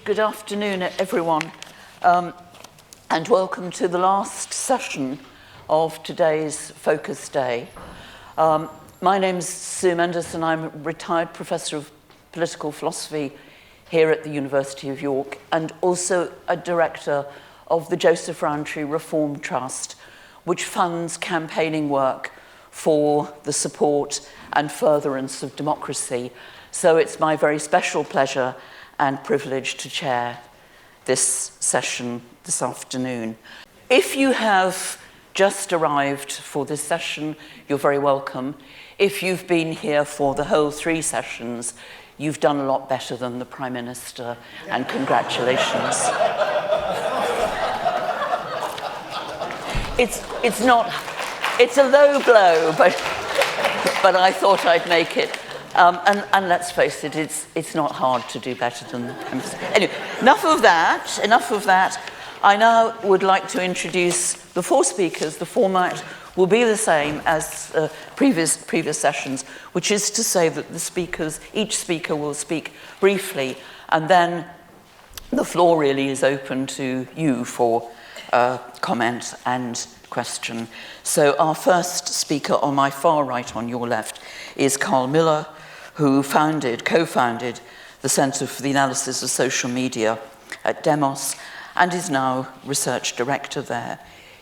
Good afternoon, everyone, and welcome to the last session of today's Focus Day. My name's Sue Mendus, and I'm a retired professor of political philosophy here at the University of York, and also a director of the Joseph Rowntree Reform Trust, which funds campaigning work for the support and furtherance of democracy. So it's my very special pleasure and privilege to chair this session this afternoon. If you have just arrived for this session, you're very welcome. If you've been here for the whole 3 sessions, you've done a lot better than the Prime Minister, and congratulations. It's a low blow, but I thought I'd make it. And let's face it, it's not hard to do better than the Prime Minister. Anyway, enough of that. I now would like to introduce the 4 speakers. The format will be the same as previous sessions, which is to say that each speaker will speak briefly, and then the floor really is open to you for comment and question. So our first speaker on my far right, on your left, is Carl Miller, who co-founded the Centre for the Analysis of Social Media at Demos, and is now research director there.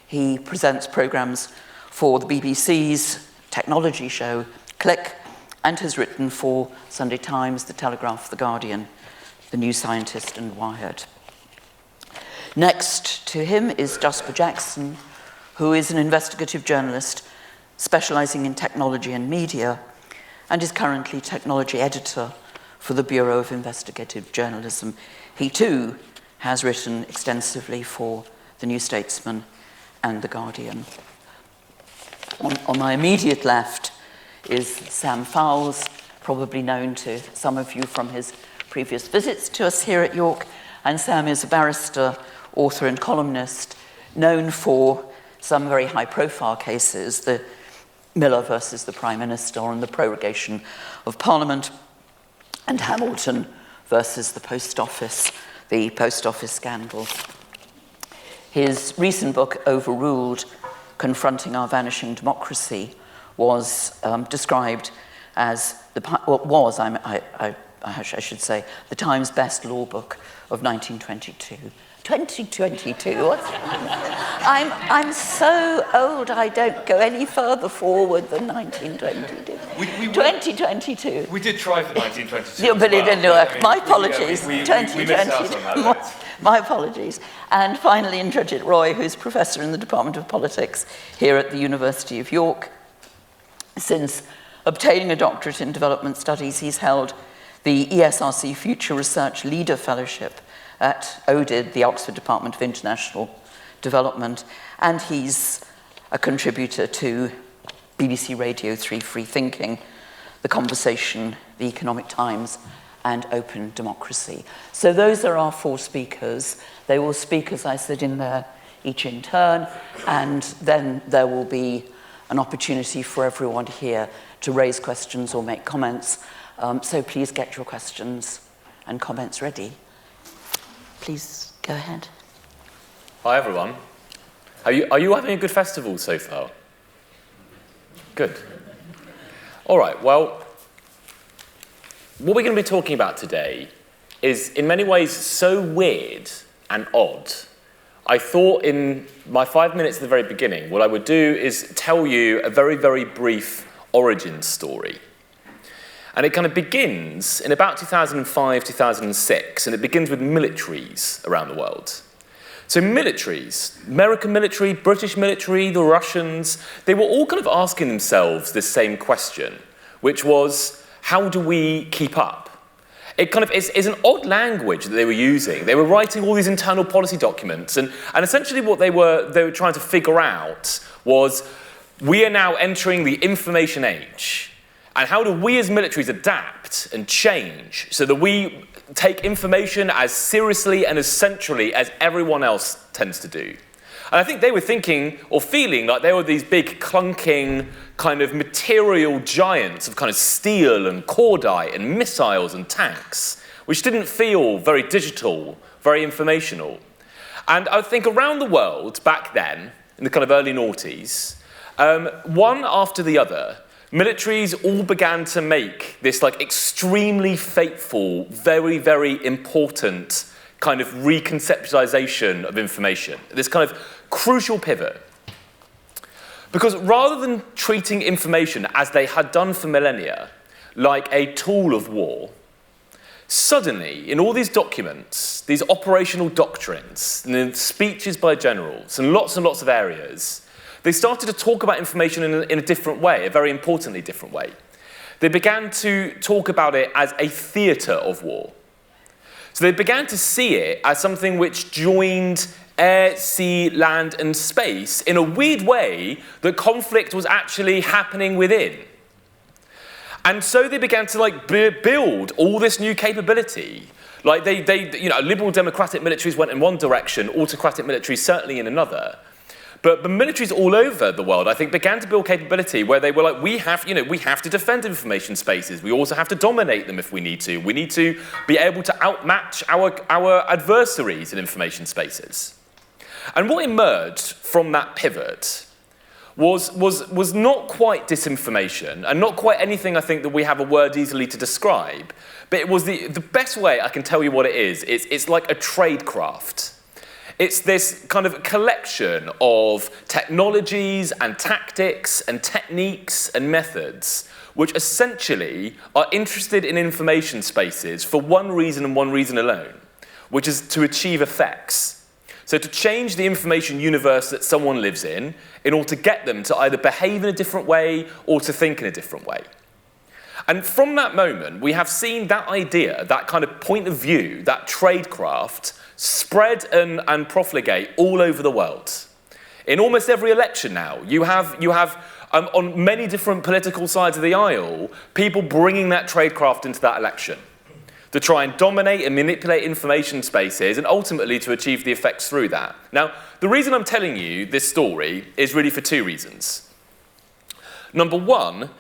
He presents programmes for the BBC's technology show, Click, and has written for Sunday Times, The Telegraph, The Guardian, The New Scientist, and Wired. Next to him is Jasper Jackson, who is an investigative journalist specialising in technology and media, and is currently technology editor for the Bureau of Investigative Journalism. He too has written extensively for The New Statesman and The Guardian. On my immediate left is Sam Fowles, probably known to some of you from his previous visits to us here at York. And Sam is a barrister, author and columnist, known for some very high-profile cases, the Miller versus the Prime Minister and the prorogation of Parliament, and Hamilton versus the Post Office scandal. His recent book, Overruled, Confronting Our Vanishing Democracy, was described as I should say, the Times' best law book of 1922. 2022, what's I'm so old I don't go any further forward than 1922. 2022. We did try for 1922. Yeah, but it didn't work. My apologies. 2022. My apologies. And finally, Indrajit Roy, who's professor in the Department of Politics here at the University of York. Since obtaining a doctorate in development studies, he's held the ESRC Future Research Leader Fellowship at ODID, the Oxford Department of International Development, and he's a contributor to BBC Radio 3 Free Thinking, The Conversation, The Economic Times, and Open Democracy. So those are our 4 speakers. They will speak, as I said, each in turn, and then there will be an opportunity for everyone here to raise questions or make comments. So please get your questions and comments ready. Please go ahead. Hi everyone. Are you having a good festival so far? Good. All right, well, what we're going to be talking about today is in many ways so weird and odd. I thought in my 5 minutes at the very beginning, what I would do is tell you a very, very brief origin story. And it kind of begins in about 2005, 2006, and it begins with militaries around the world. So militaries, American military, British military, the Russians, they were all kind of asking themselves this same question, which was, how do we keep up? It kind of is an odd language that they were using. They were writing all these internal policy documents, and essentially what they were trying to figure out was, we are now entering the information age. And how do we as militaries adapt and change so that we take information as seriously and as centrally as everyone else tends to do? And I think they were thinking or feeling like they were these big clunking kind of material giants of kind of steel and cordite and missiles and tanks, which didn't feel very digital, very informational. And I think around the world back then, in the kind of early noughties, one after the other, militaries all began to make this like extremely fateful, very, very important kind of reconceptualization of information, this kind of crucial pivot. Because rather than treating information as they had done for millennia, like a tool of war, suddenly, in all these documents, these operational doctrines, and in speeches by generals, and lots of areas, they started to talk about information in a different way, a very importantly different way. They began to talk about it as a theatre of war. So they began to see it as something which joined air, sea, land, and space in a weird way that conflict was actually happening within. And so they began to build all this new capability. Like liberal democratic militaries went in one direction, autocratic militaries certainly in another. But the militaries all over the world, I think, began to build capability where they were like, we have to defend information spaces. We also have to dominate them if we need to. We need to be able to outmatch our adversaries in information spaces. And what emerged from that pivot was not quite disinformation, and not quite anything, I think, that we have a word easily to describe, but it was the best way I can tell you what it is. It's like a tradecraft. It's this kind of collection of technologies and tactics and techniques and methods which essentially are interested in information spaces for one reason and one reason alone, which is to achieve effects. So to change the information universe that someone lives in order to get them to either behave in a different way or to think in a different way. And from that moment, we have seen that idea, that kind of point of view, that tradecraft, spread and profligate all over the world. In almost every election now, you have on many different political sides of the aisle, people bringing that tradecraft into that election to try and dominate and manipulate information spaces and ultimately to achieve the effects through that. Now, the reason I'm telling you this story is really for two reasons. Number one,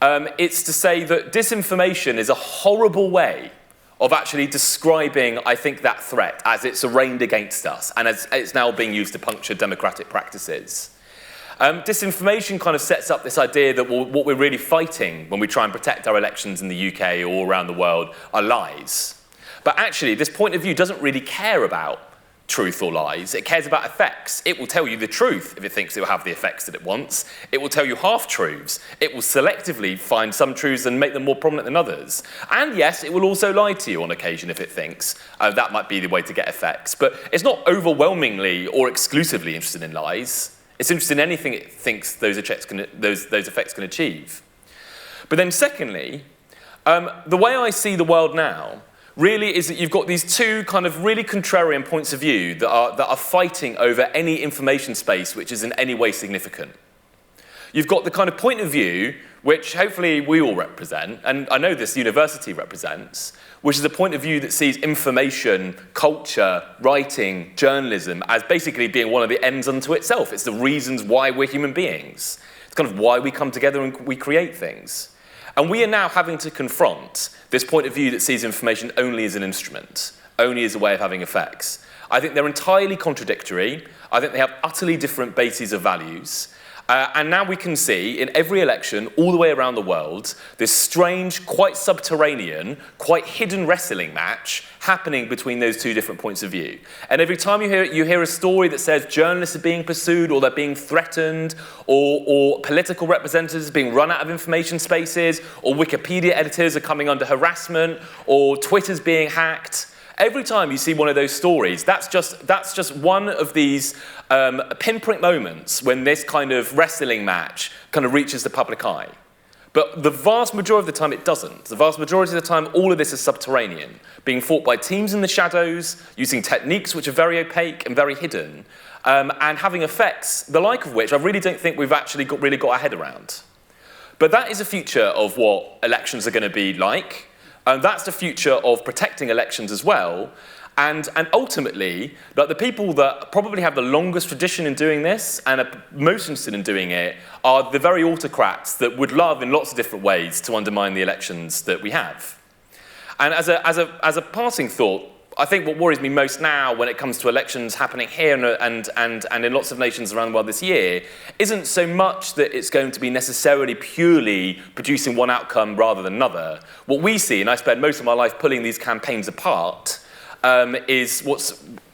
it's to say that disinformation is a horrible way of actually describing, I think, that threat as it's arraigned against us and as it's now being used to puncture democratic practices. Disinformation kind of sets up this idea that what we're really fighting when we try and protect our elections in the UK or around the world are lies. But actually, this point of view doesn't really care about truth or lies. It cares about effects. It will tell you the truth if it thinks it will have the effects that it wants. It will tell you half-truths. It will selectively find some truths and make them more prominent than others. And yes, it will also lie to you on occasion if it thinks that might be the way to get effects. But it's not overwhelmingly or exclusively interested in lies. It's interested in anything it thinks those effects can achieve. But then secondly, the way I see the world now really is that you've got these two kind of really contrarian points of view that are fighting over any information space which is in any way significant. You've got the kind of point of view which hopefully we all represent, and I know this university represents, which is a point of view that sees information, culture, writing, journalism as basically being one of the ends unto itself. It's the reasons why we're human beings. It's kind of why we come together and we create things. And we are now having to confront this point of view that sees information only as an instrument, only as a way of having effects. I think they're entirely contradictory. I think they have utterly different bases of values. And now we can see in every election all the way around the world this strange, quite subterranean, quite hidden wrestling match happening between those two different points of view. And every time you hear a story that says journalists are being pursued or they're being threatened or political representatives are being run out of information spaces or Wikipedia editors are coming under harassment or Twitter's being hacked, every time you see one of those stories, that's just one of these pinprick moments when this kind of wrestling match kind of reaches the public eye. But the vast majority of the time it doesn't. The vast majority of the time all of this is subterranean, being fought by teams in the shadows, using techniques which are very opaque and very hidden, and having effects, the like of which I really don't think we've actually really got our head around. But that is a future of what elections are going to be like. And that's the future of protecting elections as well. And ultimately, like the people that probably have the longest tradition in doing this and are most interested in doing it are the very autocrats that would love in lots of different ways to undermine the elections that we have. And as a passing thought, I think what worries me most now when it comes to elections happening here and in lots of nations around the world this year isn't so much that it's going to be necessarily purely producing one outcome rather than another. What we see, and I spend most of my life pulling these campaigns apart, is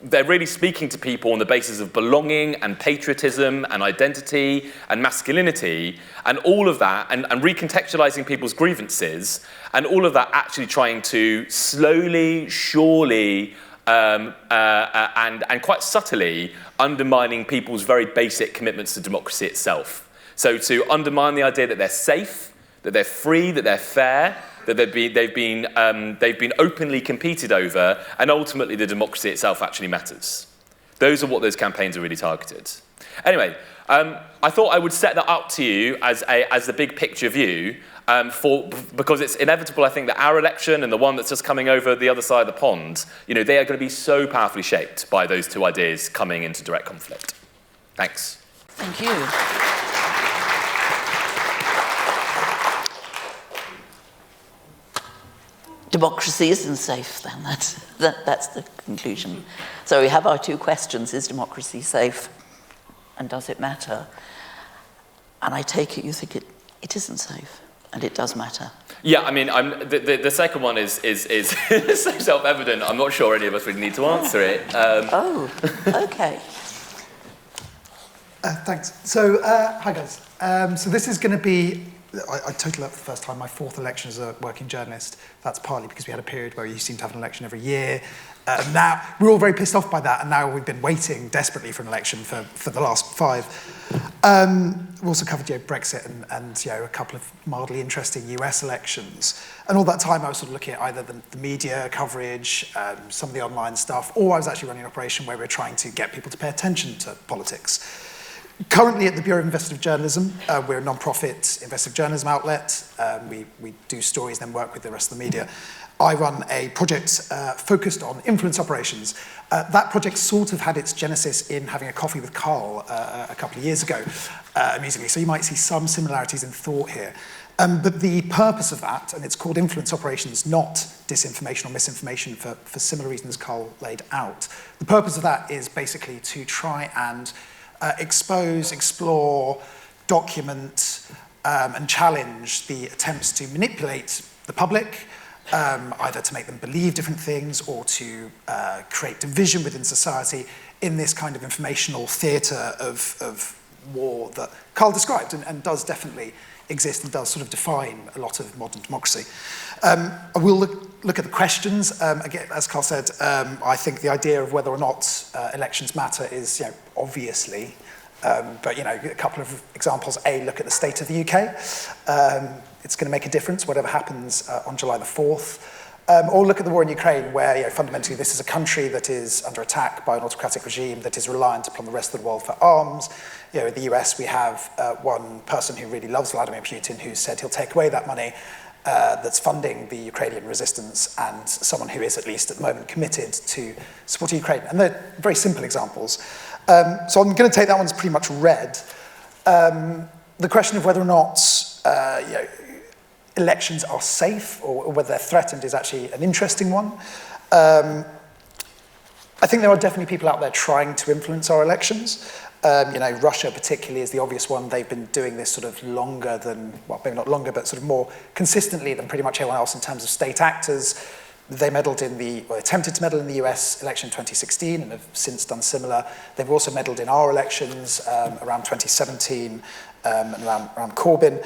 they're really speaking to people on the basis of belonging and patriotism and identity and masculinity and all of that, and recontextualizing people's grievances, and all of that actually trying to slowly, surely, and quite subtly undermining people's very basic commitments to democracy itself. So to undermine the idea that they're safe, that they're free, that they're fair, that they've been openly competed over, and ultimately the democracy itself actually matters. Those are what those campaigns are really targeted. Anyway, I thought I would set that up to you as the big picture view, because it's inevitable, I think, that our election and the one that's just coming over the other side of the pond, they are going to be so powerfully shaped by those two ideas coming into direct conflict. Thanks. Thank you. Democracy isn't safe, then. That's the conclusion. So we have our two questions. Is democracy safe? And does it matter? And I take it you think it isn't safe, and it does matter. Yeah, I mean, the second one is so self-evident, I'm not sure any of us really need to answer it. Oh, okay. Thanks. So, hi guys. So this is going to be, I totaled up for the first time, my fourth election as a working journalist. That's partly because we had a period where you seem to have an election every year. Now, we're all very pissed off by that, and now we've been waiting desperately for an election for the last 5. We've also covered Brexit and a couple of mildly interesting US elections. And all that time I was sort of looking at either the media coverage, some of the online stuff, or I was actually running an operation where we were trying to get people to pay attention to politics. Currently at the Bureau of Investigative Journalism, we're a non-profit investigative journalism outlet. We do stories, then work with the rest of the media. I run a project focused on influence operations. That project sort of had its genesis in having a coffee with Carl a couple of years ago, amusingly. So you might see some similarities in thought here. But the purpose of that, and it's called influence operations, not disinformation or misinformation for similar reasons Carl laid out. The purpose of that is basically to try and expose, explore, document, and challenge the attempts to manipulate the public, either to make them believe different things or to create division within society in this kind of informational theatre of war that Carl described and does definitely exist and does sort of define a lot of modern democracy. I will look at the questions. Again, as Carl said, I think the idea of whether or not elections matter is, obviously, but a couple of examples. Look at the state of the UK. It's going to make a difference, whatever happens on July the 4th. Or look at the war in Ukraine, where fundamentally this is a country that is under attack by an autocratic regime that is reliant upon the rest of the world for arms. In the US, we have one person who really loves Vladimir Putin who said he'll take away that money that's funding the Ukrainian resistance, and someone who is at least at the moment committed to supporting Ukraine. And they're very simple examples. So I'm going to take that one as pretty much read. The question of whether or not elections are safe or whether they're threatened is actually an interesting one. I think there are definitely people out there trying to influence our elections. Russia particularly is the obvious one. They've been doing this sort of longer than, well, maybe not longer, but sort of more consistently than pretty much everyone else in terms of state actors. They meddled attempted to meddle in the US election in 2016 and have since done similar. They've also meddled in our elections around 2017 and around Corbyn.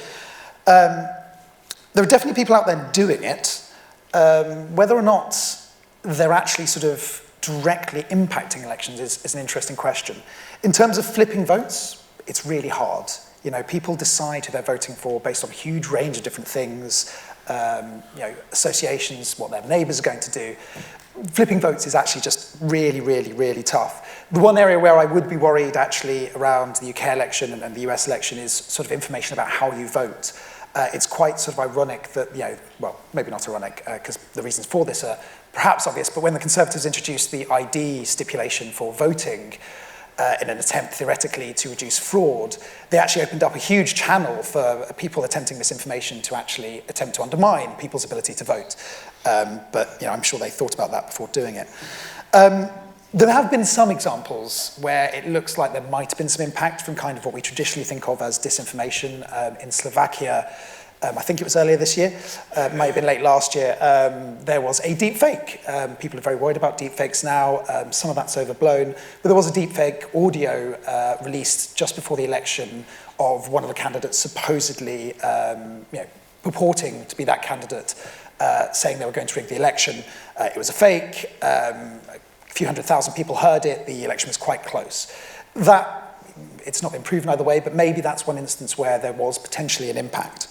There are definitely people out there doing it. Whether or not they're actually sort of directly impacting elections is an interesting question. In terms of flipping votes, it's really hard. People decide who they're voting for based on a huge range of different things, associations, what their neighbours are going to do. Flipping votes is actually just really, really, really tough. The one area where I would be worried actually around the UK election and the US election is sort of information about how you vote. It's quite sort of ironic that, well, maybe not ironic, because the reasons for this are perhaps obvious, but when the Conservatives introduced the ID stipulation for voting, in an attempt theoretically to reduce fraud, they actually opened up a huge channel for people attempting misinformation to actually attempt to undermine people's ability to vote. But I'm sure they thought about that before doing it. There have been some examples where it looks like there might have been some impact from kind of what we traditionally think of as disinformation. In Slovakia, I think it was earlier this year, it might have been late last year, there was a deep fake. People are very worried about deep fakes now. Some of that's overblown. But there was a deep fake audio released just before the election of one of the candidates supposedly purporting to be that candidate, saying they were going to rig the election. It was a fake. A few 100,000 people heard it. The election was quite close. It's not been proven either way, but maybe that's one instance where there was potentially an impact.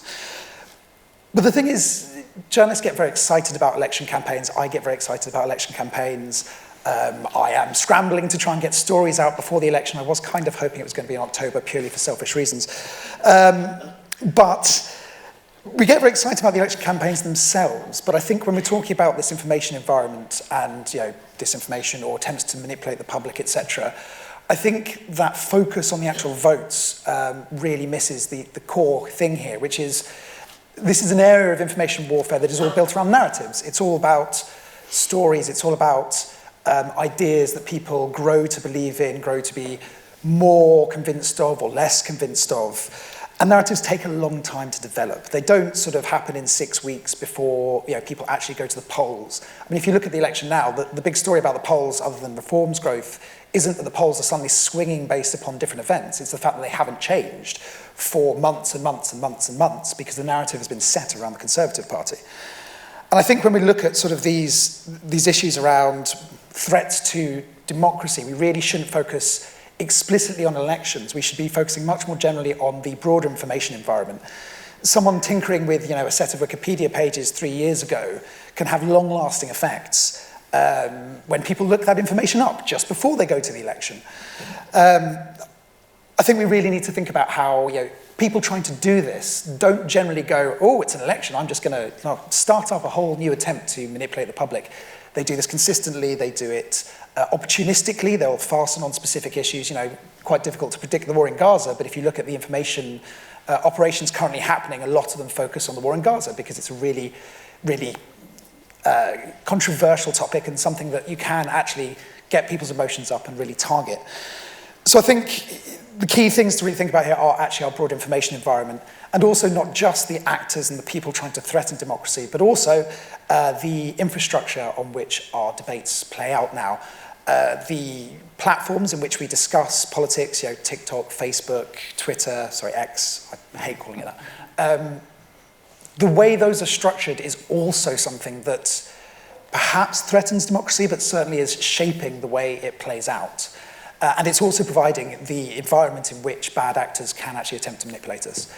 But the thing is, journalists get very excited about election campaigns. I get very excited about election campaigns. I am scrambling to try and get stories out before the election. I was kind of hoping it was going to be in October, purely for selfish reasons. But we get very excited about the election campaigns themselves, but I think when we're talking about this information environment and disinformation or attempts to manipulate the public, etc., I think that focus on the actual votes really misses the core thing here, which is this is an area of information warfare that is all built around narratives. It's all about stories. It's all about ideas that people grow to believe in, grow to be more convinced of or less convinced of. And narratives take a long time to develop. They don't sort of happen in 6 weeks before people actually go to the polls. I mean, if you look at the election now, the big story about the polls, other than reforms growth, isn't that the polls are suddenly swinging based upon different events. It's the fact that they haven't changed for months and months and months and months because the narrative has been set around the Conservative Party. And I think when we look at sort of these issues around threats to democracy, we really shouldn't focus explicitly on elections. We should be focusing much more generally on the broader information environment. Someone tinkering with a set of Wikipedia pages 3 years ago can have long-lasting effects when people look that information up just before they go to the election. I think we really need to think about how people trying to do this don't generally go, oh, it's an election, I'm just going to start up a whole new attempt to manipulate the public. They do this consistently, they do it opportunistically, they'll fasten on specific issues, quite difficult to predict the war in Gaza, but if you look at the information operations currently happening, a lot of them focus on the war in Gaza because it's a really, really controversial topic and something that you can actually get people's emotions up and really target. So I think the key things to really think about here are actually our broad information environment, and also not just the actors and the people trying to threaten democracy, but also the infrastructure on which our debates play out now. The platforms in which we discuss politics, TikTok, Facebook, Twitter, X, I hate calling it that. The way those are structured is also something that perhaps threatens democracy, but certainly is shaping the way it plays out. And it's also providing the environment in which bad actors can actually attempt to manipulate us.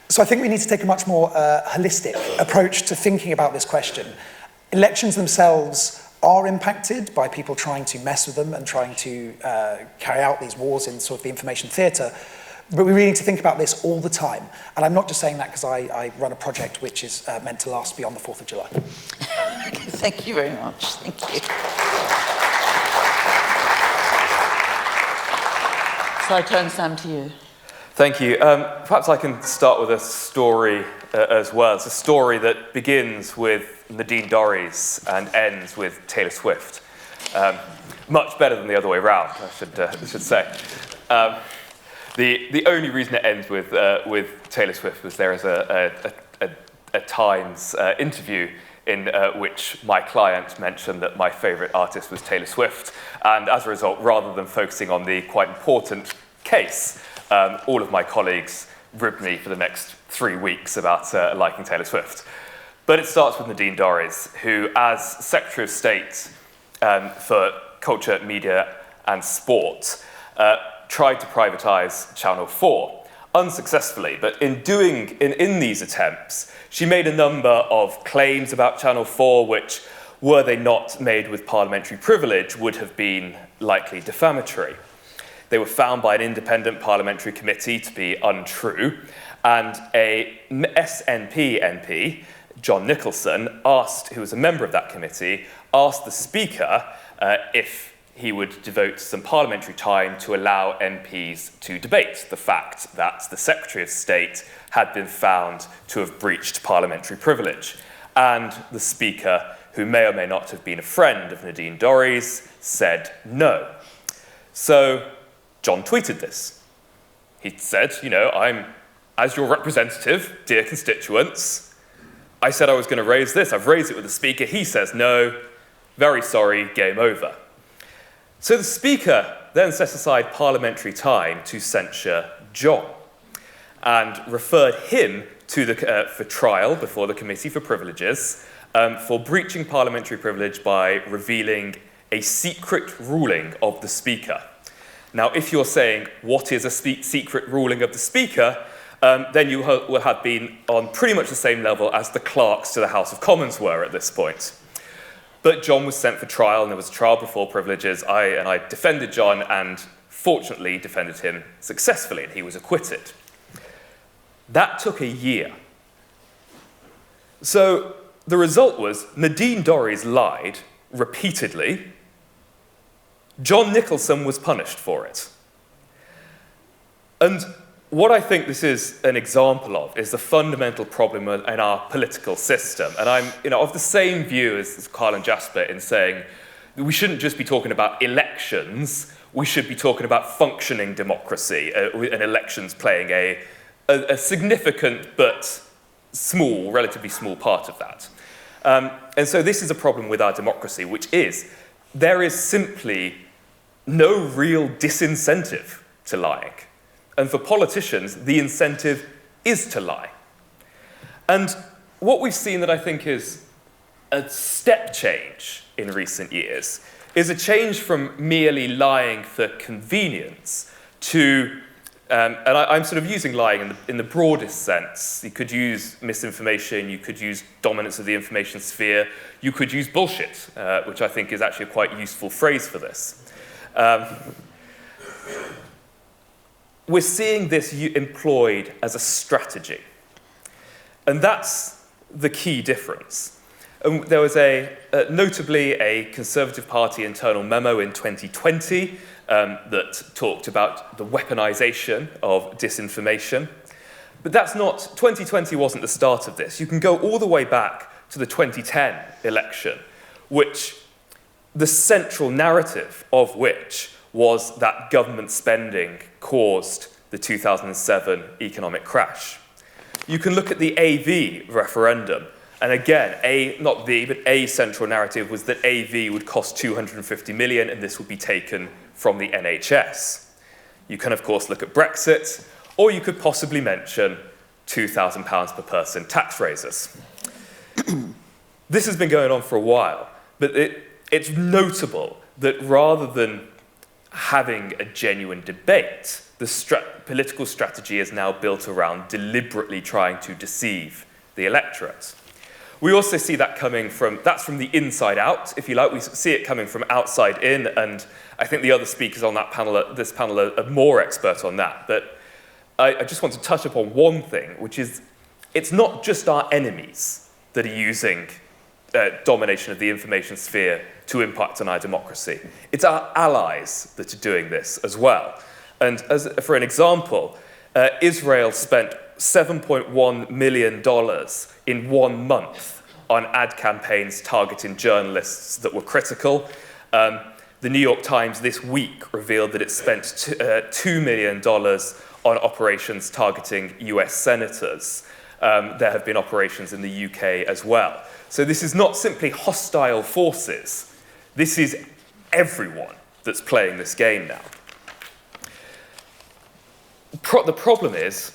So I think we need to take a much more holistic approach to thinking about this question. Elections themselves are impacted by people trying to mess with them and trying to carry out these wars in sort of the information theatre. But we really need to think about this all the time. And I'm not just saying that because I run a project which is meant to last beyond the 4th of July. Thank you very much. Thank you. So I turn Sam to you. Thank you. Perhaps I can start with a story as well. It's a story that begins with Nadine Dorries and ends with Taylor Swift. Much better than the other way around, I should say. The only reason it ends with Taylor Swift was there is a Times interview in which my client mentioned that my favourite artist was Taylor Swift, and as a result, rather than focusing on the quite important case, all of my colleagues ribbed me for the next 3 weeks about liking Taylor Swift. But it starts with Nadine Dorries, who, as Secretary of State for Culture, Media and Sport, tried to privatise Channel 4. Unsuccessfully, but in these attempts, she made a number of claims about Channel 4, which, were they not made with parliamentary privilege, would have been likely defamatory. They were found by an independent parliamentary committee to be untrue, and a SNP MP, John Nicholson, who was a member of that committee, asked the Speaker if he would devote some parliamentary time to allow MPs to debate the fact that the Secretary of State had been found to have breached parliamentary privilege. And the Speaker, who may or may not have been a friend of Nadine Dorries, said no. So John tweeted this. He said, as your representative, dear constituents, I said I was going to raise this. I've raised it with the Speaker. He says no. Very sorry, game over. So the Speaker then set aside parliamentary time to censure John and referred him to for trial before the Committee for Privileges for breaching parliamentary privilege by revealing a secret ruling of the Speaker. Now, if you're saying, what is a secret ruling of the Speaker, then you will have been on pretty much the same level as the clerks to the House of Commons were at this point. But John was sent for trial, and there was a trial before privileges. I defended John, and fortunately defended him successfully, and he was acquitted. That took a year. So the result was Nadine Dorries lied repeatedly. John Nicholson was punished for it. And what I think this is an example of is the fundamental problem in our political system. And I'm of the same view as Carl and Jasper in saying that we shouldn't just be talking about elections, we should be talking about functioning democracy, and elections playing a significant but small, relatively small part of that. And so this is a problem with our democracy, which is there is simply no real disincentive to lying. And for politicians, the incentive is to lie. And what we've seen that I think is a step change in recent years is a change from merely lying for convenience to, and I'm sort of using lying in the broadest sense. You could use misinformation, you could use dominance of the information sphere, you could use bullshit, which I think is actually a quite useful phrase for this. We're seeing this employed as a strategy. And that's the key difference. There was notably a Conservative Party internal memo in 2020 that talked about the weaponization of disinformation. But 2020 wasn't the start of this. You can go all the way back to the 2010 election, which the central narrative of which was that government spending caused the 2007 economic crash. You can look at the AV referendum, and again, a central narrative was that AV would cost 250 million and this would be taken from the NHS. You can, of course, look at Brexit, or you could possibly mention £2,000 per person tax raises. This has been going on for a while, but it's notable that rather than having a genuine debate, the political strategy is now built around deliberately trying to deceive the electorate. We also see that that's from the inside out, if you like. We see it coming from outside in, and I think the other speakers on this panel are more expert on that. But I just want to touch upon one thing, which is it's not just our enemies that are using domination of the information sphere to impact on our democracy. It's our allies that are doing this as well. And for an example, Israel spent $7.1 million in 1 month on ad campaigns targeting journalists that were critical. The New York Times this week revealed that it spent $2 million on operations targeting US senators. There have been operations in the UK as well. So this is not simply hostile forces. This is everyone that's playing this game now. The problem is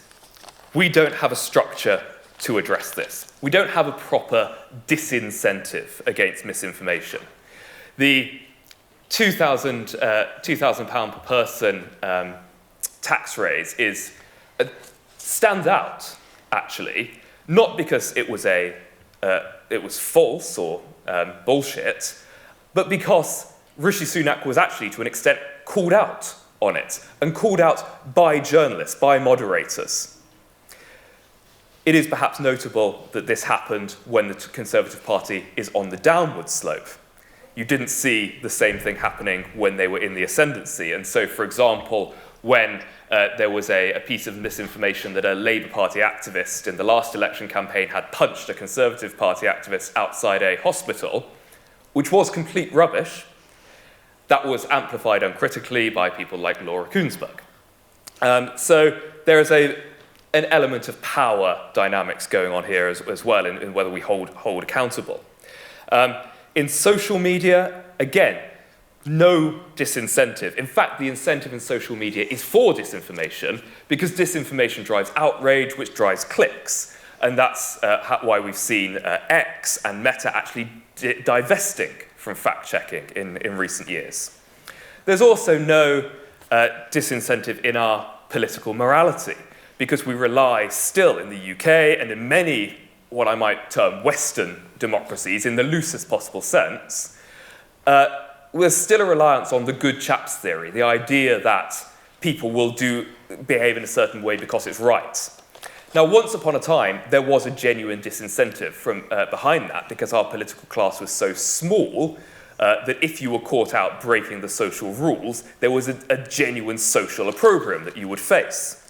we don't have a structure to address this. We don't have a proper disincentive against misinformation. The £2,000 per person tax raise stands out, actually, not because it was false or bullshit, but because Rishi Sunak was actually, to an extent, called out on it, and called out by journalists, by moderators. It is perhaps notable that this happened when the Conservative Party is on the downward slope. you didn't see the same thing happening when they were in the ascendancy. And so, for example, when there was a piece of misinformation that a Labour Party activist in the last election campaign had punched a Conservative Party activist outside a hospital, which was complete rubbish, that was amplified uncritically by people like Laura Kuenssberg. So there is an element of power dynamics going on here as well in whether we hold accountable. In social media, again, no disincentive. In fact, the incentive in social media is for disinformation because disinformation drives outrage, which drives clicks. And that's why we've seen X and Meta actually divesting from fact-checking in recent years. There's also no disincentive in our political morality because we rely still in the UK and in many what I might term Western democracies in the loosest possible sense, there's still a reliance on the good chaps theory, the idea that people will behave in a certain way because it's right. Now, once upon a time, there was a genuine disincentive from behind that because our political class was so small that if you were caught out breaking the social rules, there was a genuine social opprobrium that you would face.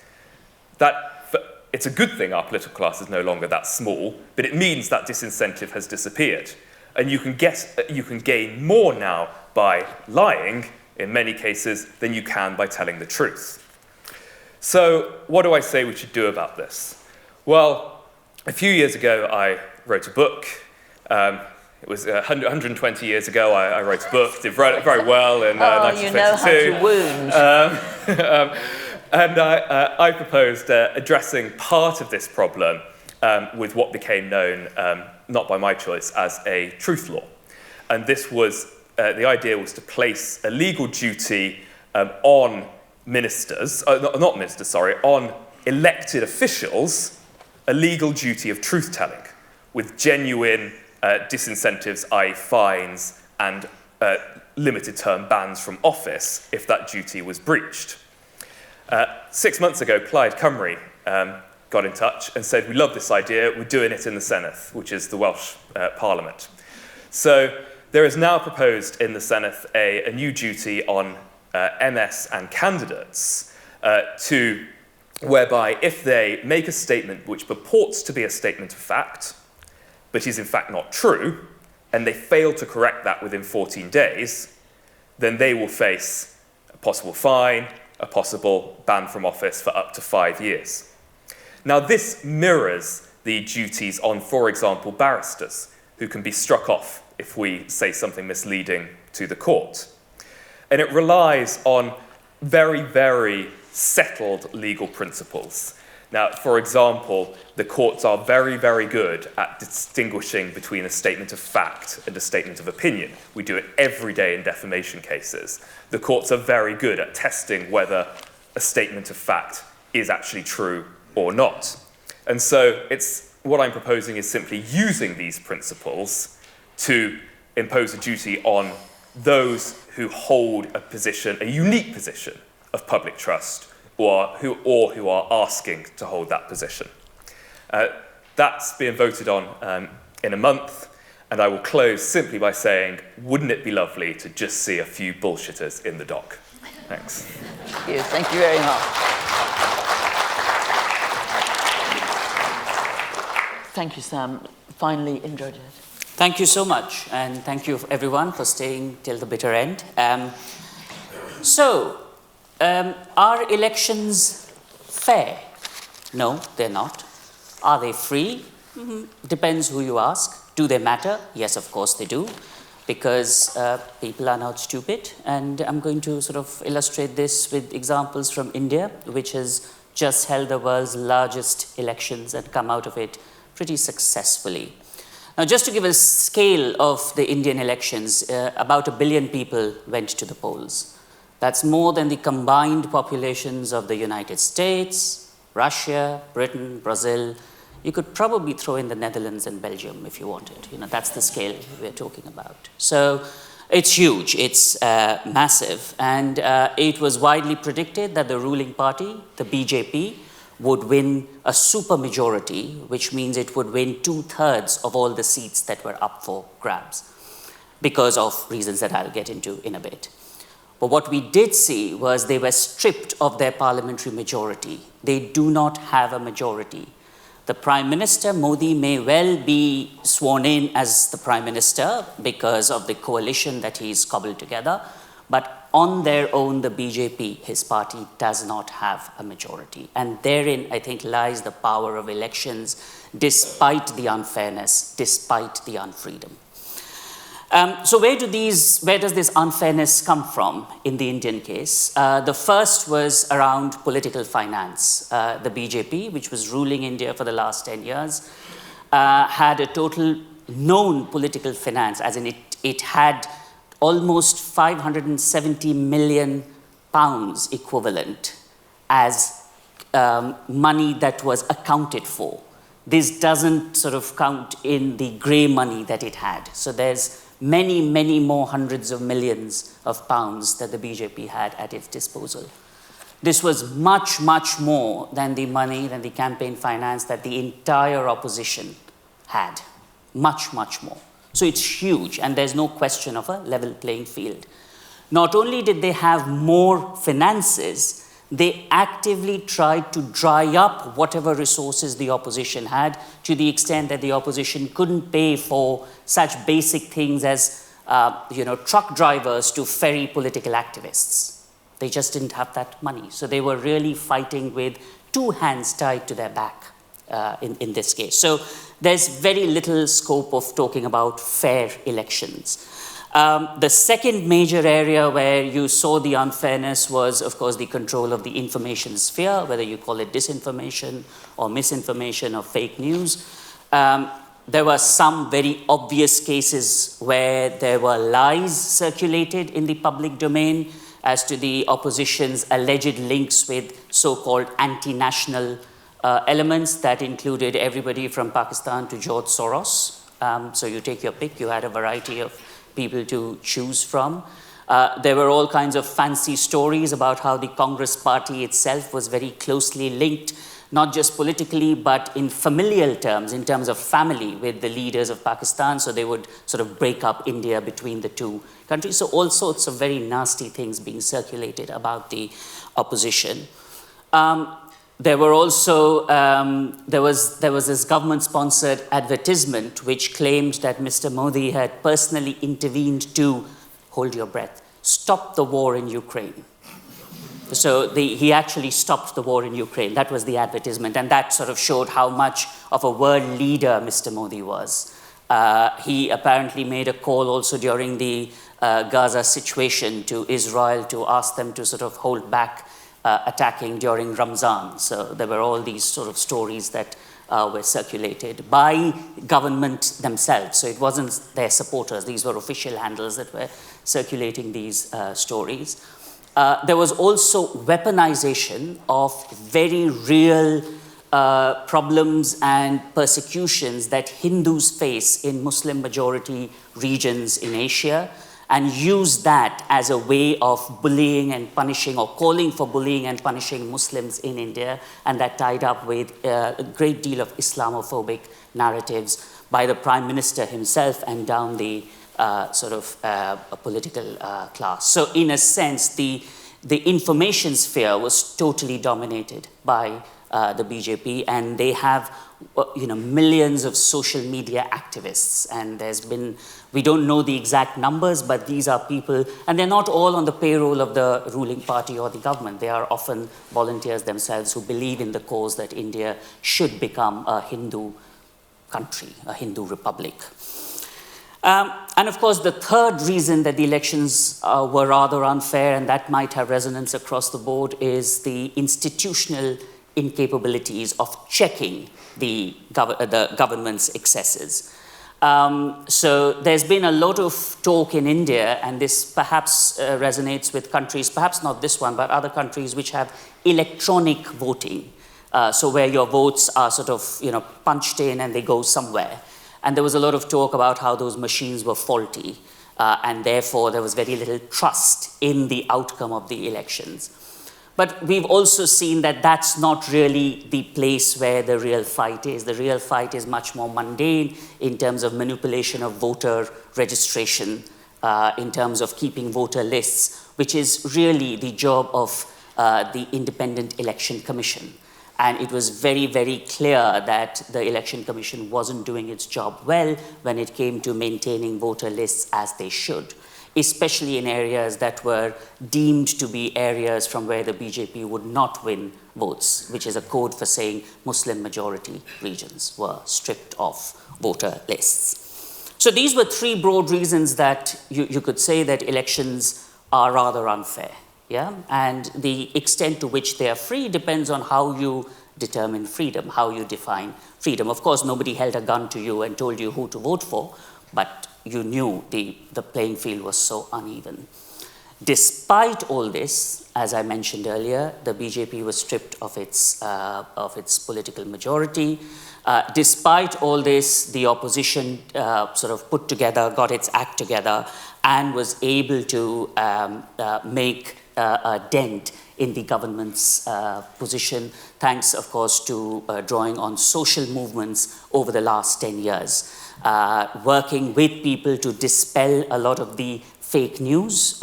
It's a good thing our political class is no longer that small, but it means that disincentive has disappeared. And you can gain more now by lying, in many cases, than you can by telling the truth. So what do I say we should do about this? Well, a few years ago, I wrote a book. It was 120 years ago, I wrote a book, did very well in 1922. You know how to wound. And I proposed addressing part of this problem with what became known, not by my choice, as a truth law. And this was, the idea was to place a legal duty on ministers, on elected officials, a legal duty of truth-telling with genuine disincentives, i.e. fines, and limited-term bans from office if that duty was breached. 6 months ago, Plaid Cymru got in touch and said, we love this idea, we're doing it in the Senedd, which is the Welsh Parliament. So there is now proposed in the Senedd a new duty on MS and candidates whereby if they make a statement which purports to be a statement of fact, but is in fact not true, and they fail to correct that within 14 days, then they will face a possible fine, a possible ban from office for up to 5 years. Now, this mirrors the duties on, for example, barristers, who can be struck off if we say something misleading to the court. And it relies on very, very settled legal principles. Now, for example, the courts are very, very good at distinguishing between a statement of fact and a statement of opinion. We do it every day in defamation cases. The courts are very good at testing whether a statement of fact is actually true or not. And so what I'm proposing is simply using these principles to impose a duty on those who hold a unique position of public trust, or who are asking to hold that position. That's being voted on in a month, and I will close simply by saying, wouldn't it be lovely to just see a few bullshitters in the dock? Thanks. Thank you very much. Thank you, Sam. Finally, Indrajit. Thank you so much, and thank you everyone for staying till the bitter end. Are elections fair? No, they're not. Are they free? Depends who you ask. Do they matter? Yes, of course they do, because people are not stupid. And I'm going to sort of illustrate this with examples from India, which has just held the world's largest elections and come out of it pretty successfully. Now, just to give a scale of the Indian elections, about 1 billion people went to the polls. That's more than the combined populations of the United States, Russia, Britain, Brazil. You could probably throw in the Netherlands and Belgium if you wanted. That's the scale we're talking about. So it's huge, it's massive. And it was widely predicted that the ruling party, the BJP, would win a supermajority, which means it would win 2/3 of all the seats that were up for grabs. because of reasons that I'll get into in a bit. But what we did see was they were stripped of their parliamentary majority. They do not have a majority. The Prime Minister, Modi, may well be sworn in as the Prime Minister because of the coalition that he's cobbled together, but on their own, the BJP, his party, does not have a majority. And therein, I think, lies the power of elections, despite the unfairness, despite the unfreedom. So where does this unfairness come from in the Indian case? The first was around political finance. The BJP, which was ruling India for the last 10 years, had a total known political finance, as in it had almost 570 million pounds equivalent as money that was accounted for. This doesn't sort of count in the grey money that it had. So there's many, many more hundreds of millions of pounds that the BJP had at its disposal. This was much, much more than the money, than the campaign finance that the entire opposition had. Much, much more. So it's huge, and there's no question of a level playing field. Not only did they have more finances, they actively tried to dry up whatever resources the opposition had, to the extent that the opposition couldn't pay for such basic things as truck drivers to ferry political activists. They just didn't have that money. So they were really fighting with two hands tied to their back in this case. So there's very little scope of talking about fair elections. The second major area where you saw the unfairness was, of course, the control of the information sphere, whether you call it disinformation or misinformation or fake news. There were some very obvious cases where there were lies circulated in the public domain as to the opposition's alleged links with so-called anti-national elements that included everybody from Pakistan to George Soros. So you take your pick. You had a variety of people to choose from. There were all kinds of fancy stories about how the Congress party itself was very closely linked, not just politically, but in familial terms, in terms of family, with the leaders of Pakistan. So they would sort of break up India between the two countries. So all sorts of very nasty things being circulated about the opposition. There were also, there was this government-sponsored advertisement which claimed that Mr. Modi had personally intervened to, hold your breath, stop the war in Ukraine. So he actually stopped the war in Ukraine. That was the advertisement, and that sort of showed how much of a world leader Mr. Modi was. He apparently made a call also during the Gaza situation to Israel to ask them to sort of hold back attacking during Ramzan. So there were all these sort of stories that were circulated by government themselves. So it wasn't their supporters. These were official handles that were circulating these stories. There was also weaponization of very real problems and persecutions that Hindus face in Muslim-majority regions in Asia, and use that as a way of bullying and punishing, or calling for bullying and punishing Muslims in India, and that tied up with a great deal of Islamophobic narratives by the Prime Minister himself and down the political class. So in a sense, the information sphere was totally dominated by the BJP, and they have millions of social media activists, and there's been, we don't know the exact numbers, but these are people, and they're not all on the payroll of the ruling party or the government. They are often volunteers themselves who believe in the cause that India should become a Hindu country, a Hindu republic. And of course, the third reason that the elections were rather unfair, and that might have resonance across the board, is the institutional incapabilities of checking the government's excesses. So there's been a lot of talk in India, and this perhaps resonates with countries, perhaps not this one, but other countries which have electronic voting. So where your votes are sort of, punched in and they go somewhere. And there was a lot of talk about how those machines were faulty, and therefore there was very little trust in the outcome of the elections. But we've also seen that that's not really the place where the real fight is. The real fight is much more mundane in terms of manipulation of voter registration, in terms of keeping voter lists, which is really the job of the Independent Election Commission. And it was very, very clear that the Election Commission wasn't doing its job well when it came to maintaining voter lists as they should, especially in areas that were deemed to be areas from where the BJP would not win votes, which is a code for saying Muslim majority regions were stripped off voter lists. So these were three broad reasons that you could say that elections are rather unfair. Yeah? And the extent to which they are free depends on how you determine freedom, how you define freedom. Of course, nobody held a gun to you and told you who to vote for, but you knew the playing field was so uneven. Despite all this, as I mentioned earlier, the BJP was stripped of its political majority. Despite all this, the opposition sort of got its act together and was able to make a dent in the government's position, thanks, of course, to drawing on social movements over the last 10 years, working with people to dispel a lot of the fake news,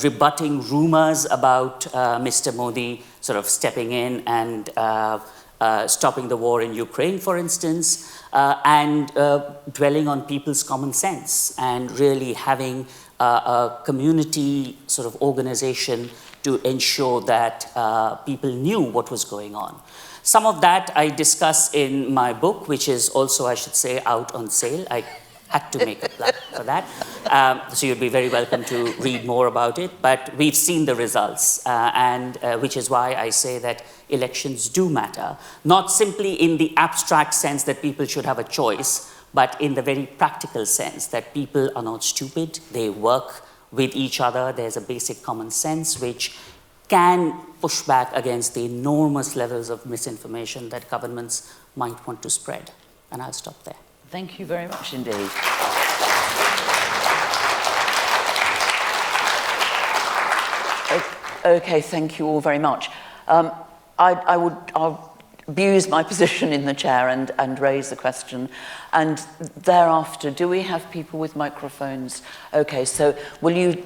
rebutting rumors about Mr. Modi sort of stepping in and stopping the war in Ukraine, for instance, and dwelling on people's common sense and really having a community sort of organization to ensure that people knew what was going on. Some of that I discuss in my book, which is also, I should say, out on sale. I had to make a plug for that. So you'd be very welcome to read more about it. But we've seen the results, and which is why I say that elections do matter, not simply in the abstract sense that people should have a choice, but in the very practical sense that people are not stupid, they work with each other, there's a basic common sense which can push back against the enormous levels of misinformation that governments might want to spread. And I'll stop there. Thank you very much indeed. Okay, thank you all very much. I'll abuse my position in the chair and raise the question. And thereafter, do we have people with microphones? Okay, so will you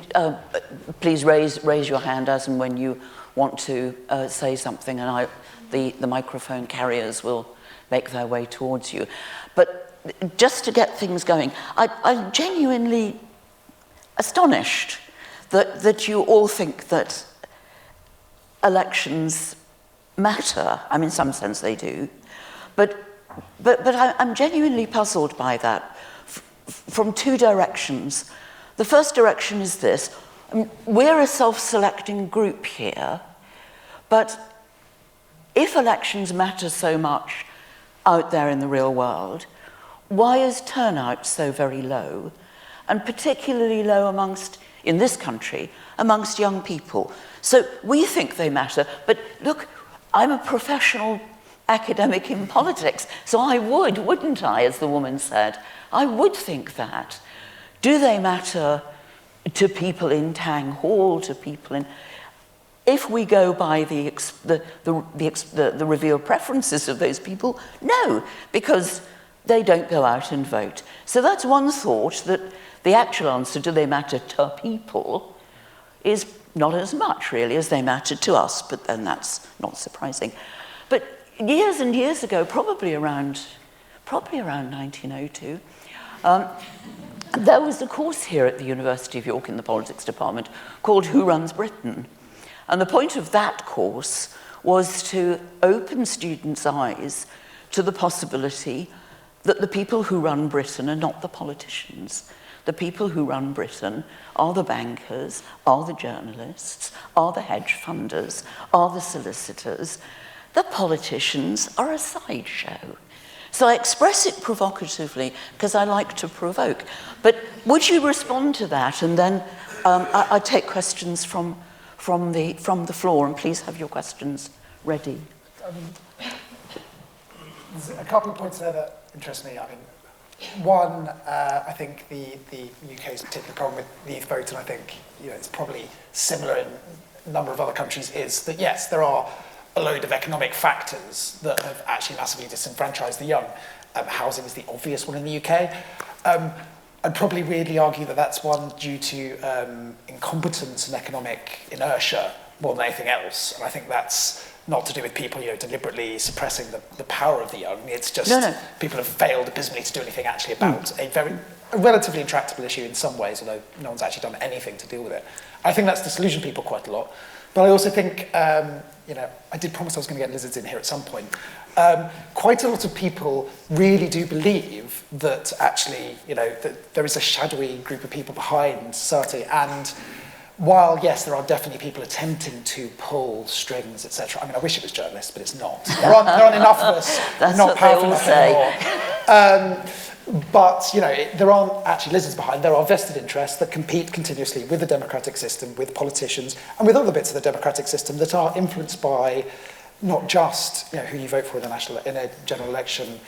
please raise your hand as and when you want to say something, and the microphone carriers will make their way towards you. But just to get things going, I'm genuinely astonished that you all think that elections matter. I mean, in some sense they do. But I'm genuinely puzzled by that from two directions. The first direction is this. We're a self-selecting group here, but if elections matter so much out there in the real world, why is turnout so very low, and particularly low amongst, in this country, amongst young people? So we think they matter, but look, I'm a professional academic in politics, so I wouldn't I, as the woman said, I would think that. Do they matter to people in Tang Hall, to people in... If we go by the revealed preferences of those people, no, because they don't go out and vote. So that's one thought, that the actual answer, do they matter to people, is not as much really as they matter to us, but then that's not surprising. But years and years ago, probably around 1902, there was a course here at the University of York in the politics department called Who Runs Britain? And the point of that course was to open students' eyes to the possibility that the people who run Britain are not the politicians. The people who run Britain are the bankers, are the journalists, are the hedge funders, are the solicitors. The politicians are a sideshow. So I express it provocatively because I like to provoke. But would you respond to that? And then I take questions from the floor, and please have your questions ready. There's a couple of points there that interest me. I mean, one, I think the UK's particular problem with the youth vote, and I think it's probably similar a number of other countries is that, yes, there are a load of economic factors that have actually massively disenfranchised the young. Housing is the obvious one in the UK. I'd probably weirdly argue that that's one due to incompetence and economic inertia more than anything else. And I think that's not to do with people, deliberately suppressing the power of the young. It's just people have failed abysmally to do anything actually about a relatively intractable issue in some ways, although no one's actually done anything to deal with it. I think that's disillusioned people quite a lot. But I also think, I did promise I was going to get lizards in here at some point. Quite a lot of people really do believe that actually, that there is a shadowy group of people behind society. And while, yes, there are definitely people attempting to pull strings, etc. I mean, I wish it was journalists, but it's not. There aren't enough of us. That's not what powerful they all enough say. But, there aren't actually lizards behind. There are vested interests that compete continuously with the democratic system, with politicians, and with other bits of the democratic system that are influenced by not just who you vote for in a general election.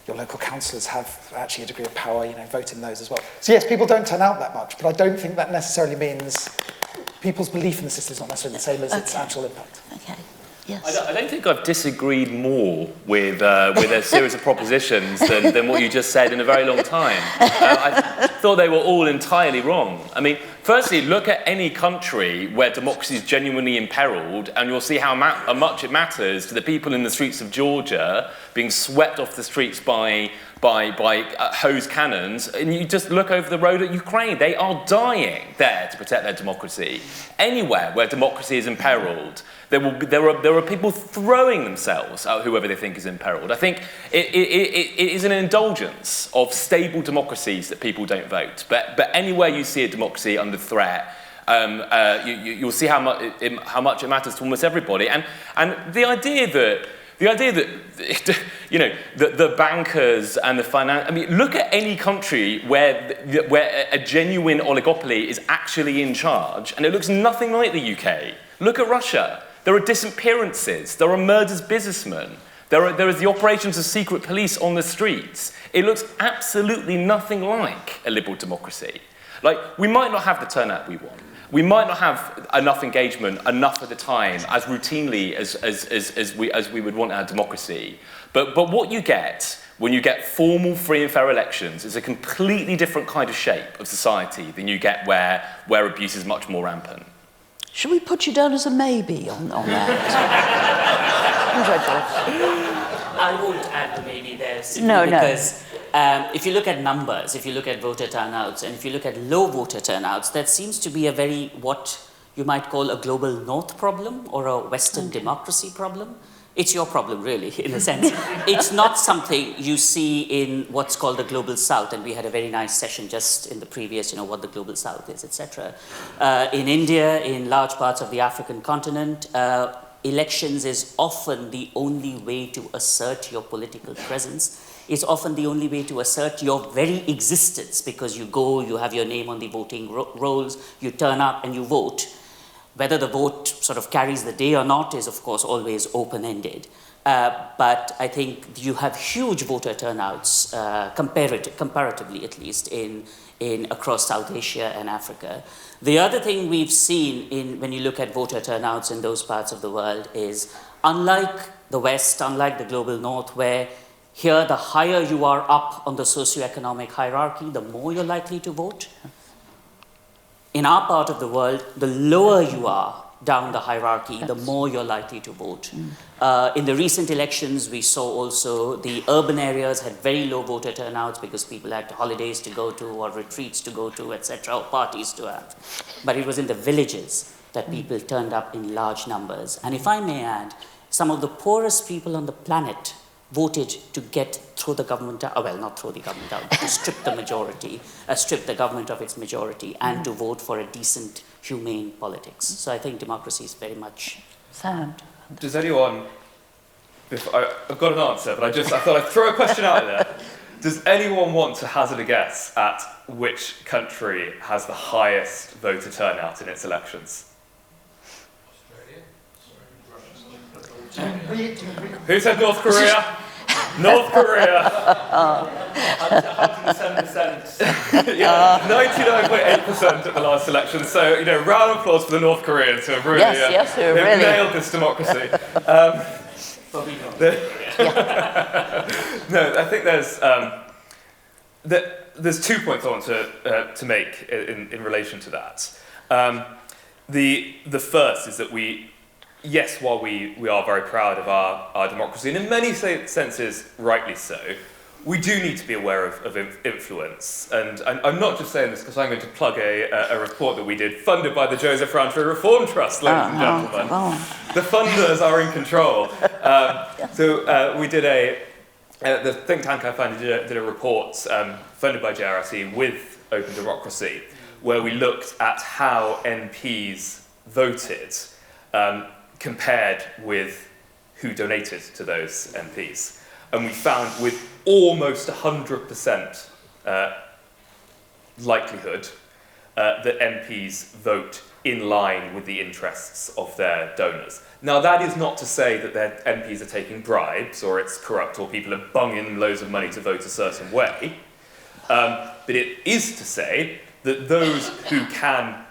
Your local councillors have actually a degree of power, vote in those as well. So yes, people don't turn out that much, but I don't think that necessarily means people's belief in the system is not necessarily the same as its actual impact. Okay. Yes. I don't think I've disagreed more with a series of propositions than what you just said in a very long time. I thought they were all entirely wrong. I mean, firstly, look at any country where democracy is genuinely imperiled, and you'll see how much it matters to the people in the streets of Georgia being swept off the streets by hose cannons, and you just look over the road at Ukraine. They are dying there to protect their democracy. Anywhere where democracy is imperiled, there are people throwing themselves at whoever they think is imperiled. I think it is an indulgence of stable democracies that people don't vote. But anywhere you see a democracy under threat, you'll see how much it matters to almost everybody. And the idea that the bankers and the finance. I mean, look at any country where a genuine oligopoly is actually in charge, and it looks nothing like the UK. Look at Russia. There are disappearances. There are murders businessmen. There is the operations of secret police on the streets. It looks absolutely nothing like a liberal democracy. Like, we might not have the turnout we want. We might not have enough engagement, enough of the time, as routinely as we would want our democracy. But what you get when you get formal, free and fair elections is a completely different kind of shape of society than you get where abuse is much more rampant. Should we put you down as a maybe on that? I won't add the maybe there, No. because if you look at numbers, if you look at voter turnouts, and if you look at low voter turnouts, that seems to be a very, what you might call a global north problem or a Western democracy problem. It's your problem, really, in a sense. It's not something you see in what's called the global south, and we had a very nice session just in the previous, what the global south is, etc. In India, in large parts of the African continent, elections is often the only way to assert your political presence. It's often the only way to assert your very existence, because you go, you have your name on the voting rolls, you turn up and you vote. Whether the vote sort of carries the day or not is, of course, always open-ended. But I think you have huge voter turnouts, comparatively at least, in across South Asia and Africa. The other thing we've seen when you look at voter turnouts in those parts of the world is, unlike the West, unlike the global North, where here the higher you are up on the socioeconomic hierarchy, the more you're likely to vote. In our part of the world, the lower you are down the hierarchy, the more you're likely to vote. In the recent elections, we saw also the urban areas had very low voter turnouts because people had holidays to go to or retreats to go to, etc., or parties to have. But it was in the villages that people turned up in large numbers. And if I may add, some of the poorest people on the planet voted to throw the government out, well, not throw the government out, but to strip the government of its majority and to vote for a decent, humane politics. So I think democracy is very much sound. Does anyone, I've got an answer, but I thought I'd throw a question out there. Does anyone want to hazard a guess at which country has the highest voter turnout in its elections? Who said North Korea? North Korea. 110%. Yeah, 99.8% at the last election. So, round of applause for the North Koreans who have really, Yes, who have they've really nailed this democracy. No, I think there's 2 points I want to make in relation to that. The first is that while we are very proud of our democracy, and in many senses rightly so, we do need to be aware of influence. And I'm not just saying this because I'm going to plug a report that we did, funded by the Joseph Rowntree Reform Trust, ladies and gentlemen. The funders are in control. So we did the think tank I founded did a report funded by JRC with Open Democracy, where we looked at how MPs voted compared with who donated to those MPs. And we found with almost 100% likelihood that MPs vote in line with the interests of their donors. Now, that is not to say that their MPs are taking bribes, or it's corrupt, or people are bunging loads of money to vote a certain way. But it is to say that those who can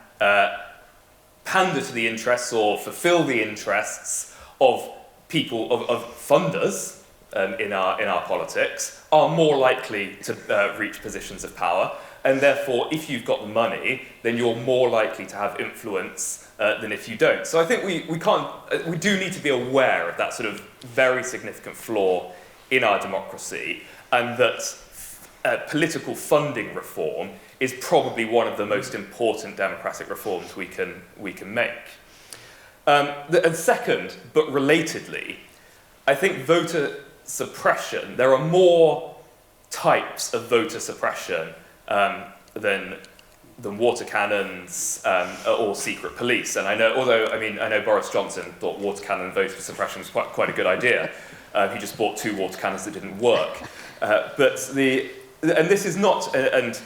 pander to the interests or fulfill the interests of people, of funders in our politics, are more likely to reach positions of power. And therefore, if you've got the money, then you're more likely to have influence than if you don't. So I think we do need to be aware of that sort of very significant flaw in our democracy, and that political funding reform is probably one of the most important democratic reforms we can make. And second, but relatedly, I think voter suppression, there are more types of voter suppression than water cannons or secret police. And I know Boris Johnson thought water cannon voter suppression was quite a good idea. He just bought 2 water cannons that didn't work. And this is not, and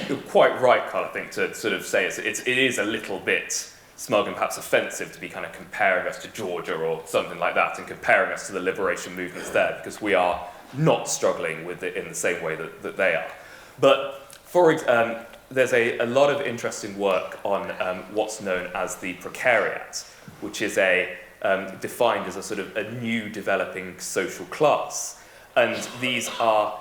you're quite right, Carl, I think, to sort of say it is a little bit smug and perhaps offensive to be kind of comparing us to Georgia or something like that, and comparing us to the liberation movements there, because we are not struggling with it in the same way that they are. But there's a lot of interesting work on what's known as the precariat, which is defined as a sort of a new developing social class. And these are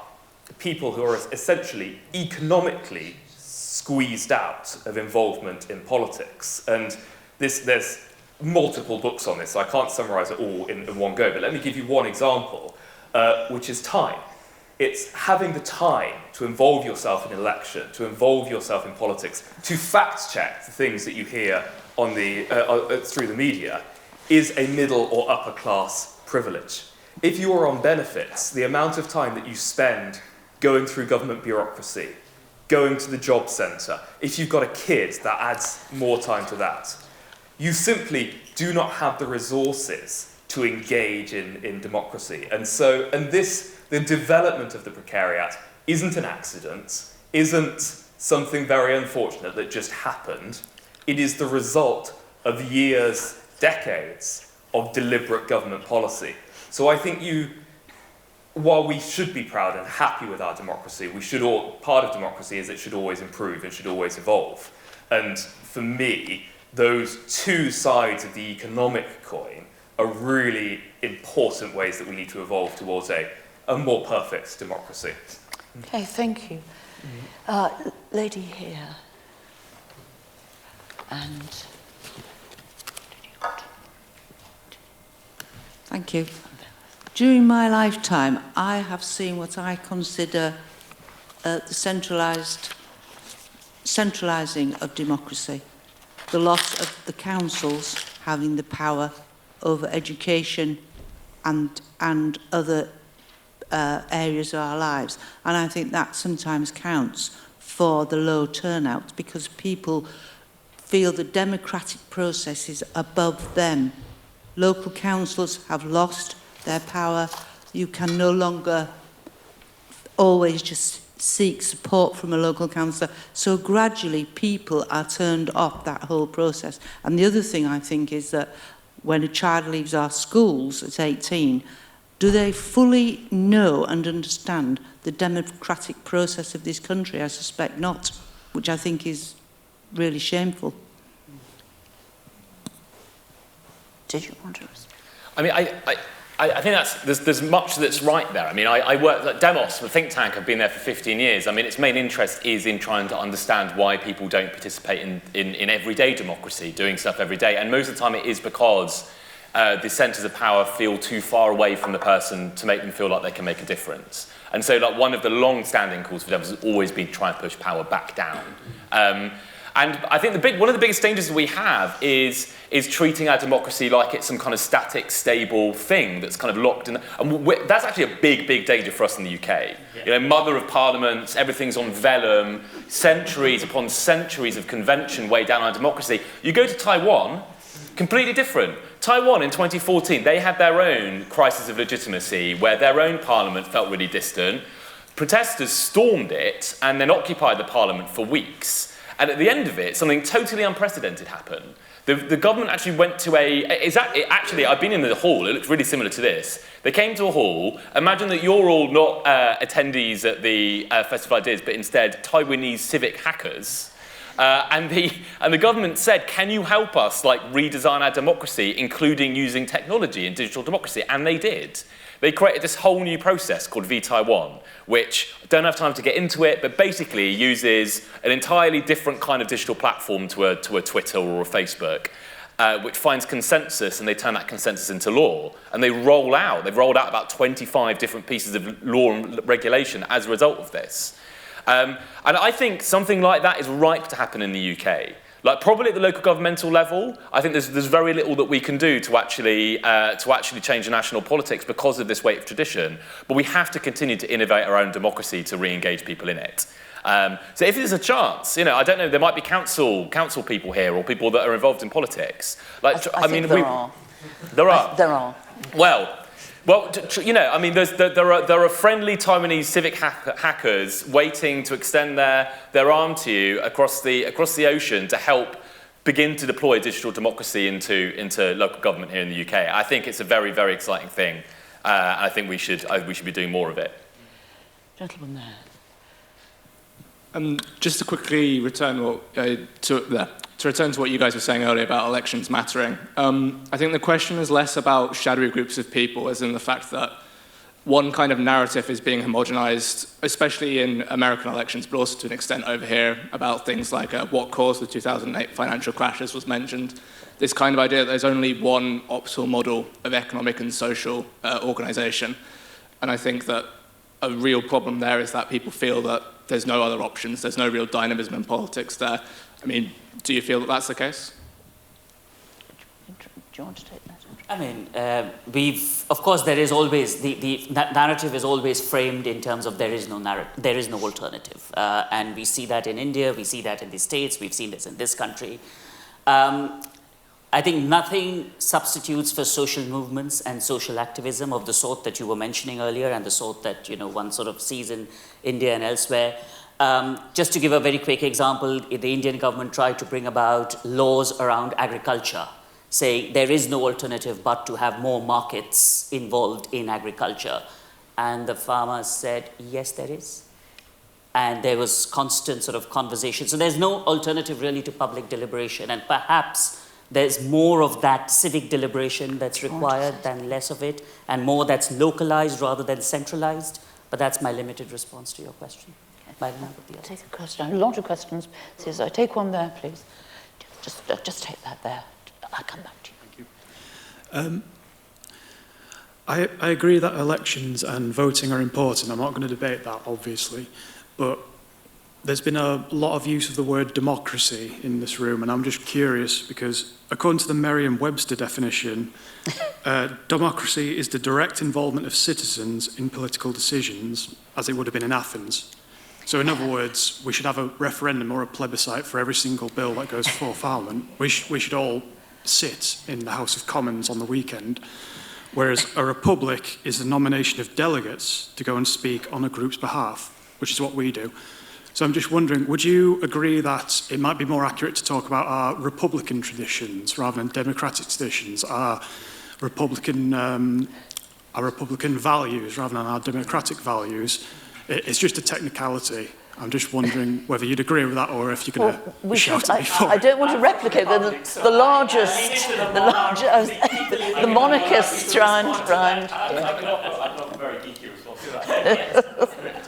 people who are essentially economically squeezed out of involvement in politics. And there's multiple books on this, so I can't summarize it all in one go, but let me give you one example, which is time. It's having the time to involve yourself in an election, to involve yourself in politics, to fact-check the things that you hear on through the media, is a middle or upper class privilege. If you are on benefits, the amount of time that you spend going through government bureaucracy, going to the job centre, if you've got a kid, that adds more time to that. You simply do not have the resources to engage in democracy. And the development of the precariat isn't an accident, isn't something very unfortunate that just happened. It is the result of years, decades of deliberate government policy. So I think while we should be proud and happy with our democracy, part of democracy is it should always improve and should always evolve. And for me, those 2 sides of the economic coin are really important ways that we need to evolve towards a more perfect democracy. Okay, thank you. Lady here. And... Thank you. During my lifetime, I have seen what I consider the centralising of democracy, the loss of the councils having the power over education and other areas of our lives. And I think that sometimes counts for the low turnout, because people feel the democratic process is above them. Local councils have lost their power. You can no longer always just seek support from a local councillor. So gradually people are turned off that whole process. And the other thing I think is that when a child leaves our schools at 18, do they fully know and understand the democratic process of this country? I suspect not, which I think is really shameful. Did you want to respond? I mean, I think there's much that's right there. I mean, I work at Demos, the think tank. I've been there for 15 years. I mean, its main interest is in trying to understand why people don't participate in everyday democracy, doing stuff every day. And most of the time it is because the centres of power feel too far away from the person to make them feel like they can make a difference. And so, like, one of the long-standing calls for Demos has always been trying to push power back down. And I think one of the biggest dangers that we have is treating our democracy like it's some kind of static, stable thing that's kind of locked in. And that's actually a big, big danger for us in the UK. Yeah. You know, mother of parliaments, everything's on vellum, centuries upon centuries of convention weigh down our democracy. You go to Taiwan, completely different. Taiwan in 2014, they had their own crisis of legitimacy where their own parliament felt really distant. Protesters stormed it and then occupied the parliament for weeks. And at the end of it, something totally unprecedented happened. The government actually went to actually, I've been in the hall, it looks really similar to this. They came to a hall, imagine that you're all not attendees at the Festival of Ideas, but instead Taiwanese civic hackers. And the government said, can you help us redesign our democracy, including using technology and digital democracy? And they did. They created this whole new process called V-Taiwan, which I don't have time to get into it, but basically uses an entirely different kind of digital platform to a Twitter or a Facebook, which finds consensus, and they turn that consensus into law. And they've rolled out about 25 different pieces of law and regulation as a result of this. And I think something like that is ripe to happen in the UK. Probably at the local governmental level, I think there's very little that we can do to actually change national politics because of this weight of tradition. But we have to continue to innovate our own democracy to re-engage people in it. So if there's a chance, I don't know, there might be council people here or people that are involved in politics. I think there are. There are. There are. Well, there are friendly Taiwanese civic hackers waiting to extend their arm to you across the ocean to help begin to deploy digital democracy into local government here in the UK. I think it's a very, very exciting thing. I think we should be doing more of it. Gentleman there. Just to quickly return to return to what you guys were saying earlier about elections mattering, I think the question is less about shadowy groups of people, as in the fact that one kind of narrative is being homogenized, especially in American elections, but also to an extent over here, about things like what caused the 2008 financial crashes was mentioned. This kind of idea that there's only one optimal model of economic and social organization. And I think that a real problem there is that people feel that there's no other options, there's no real dynamism in politics there. I mean, do you feel that that's the case? Do you want to take that? I mean, of course, there is always, the narrative is always framed in terms of there is no alternative. And we see that in India, we see that in the States, we've seen this in this country. I think nothing substitutes for social movements and social activism of the sort that you were mentioning earlier and the sort that, one sort of sees in India and elsewhere. Just to give a very quick example, the Indian government tried to bring about laws around agriculture, saying there is no alternative but to have more markets involved in agriculture. And the farmers said, yes, there is. And there was constant sort of conversation. So there's no alternative really to public deliberation. And perhaps there's more of that civic deliberation that's required than less of it, and more that's localized rather than centralized. But that's my limited response to your question. Take a question. A lot of questions. So take one there, please. Just take that there. I'll come back to you. Thank you. I agree that elections and voting are important. I'm not going to debate that, obviously. But there's been a lot of use of the word democracy in this room, and I'm just curious because according to the Merriam-Webster definition, democracy is the direct involvement of citizens in political decisions, as it would have been in Athens. So in other words, we should have a referendum or a plebiscite for every single bill that goes before Parliament. We should all sit in the House of Commons on the weekend, whereas a republic is the nomination of delegates to go and speak on a group's behalf, which is what we do. So I'm just wondering, would you agree that it might be more accurate to talk about our republican traditions rather than democratic traditions, our republican values rather than our democratic values, It's just a technicality. I'm just wondering whether you'd agree with that or if you're going to shout at me for I it. don't want to replicate the largest, the monarchists round. I've got a very geeky response to that.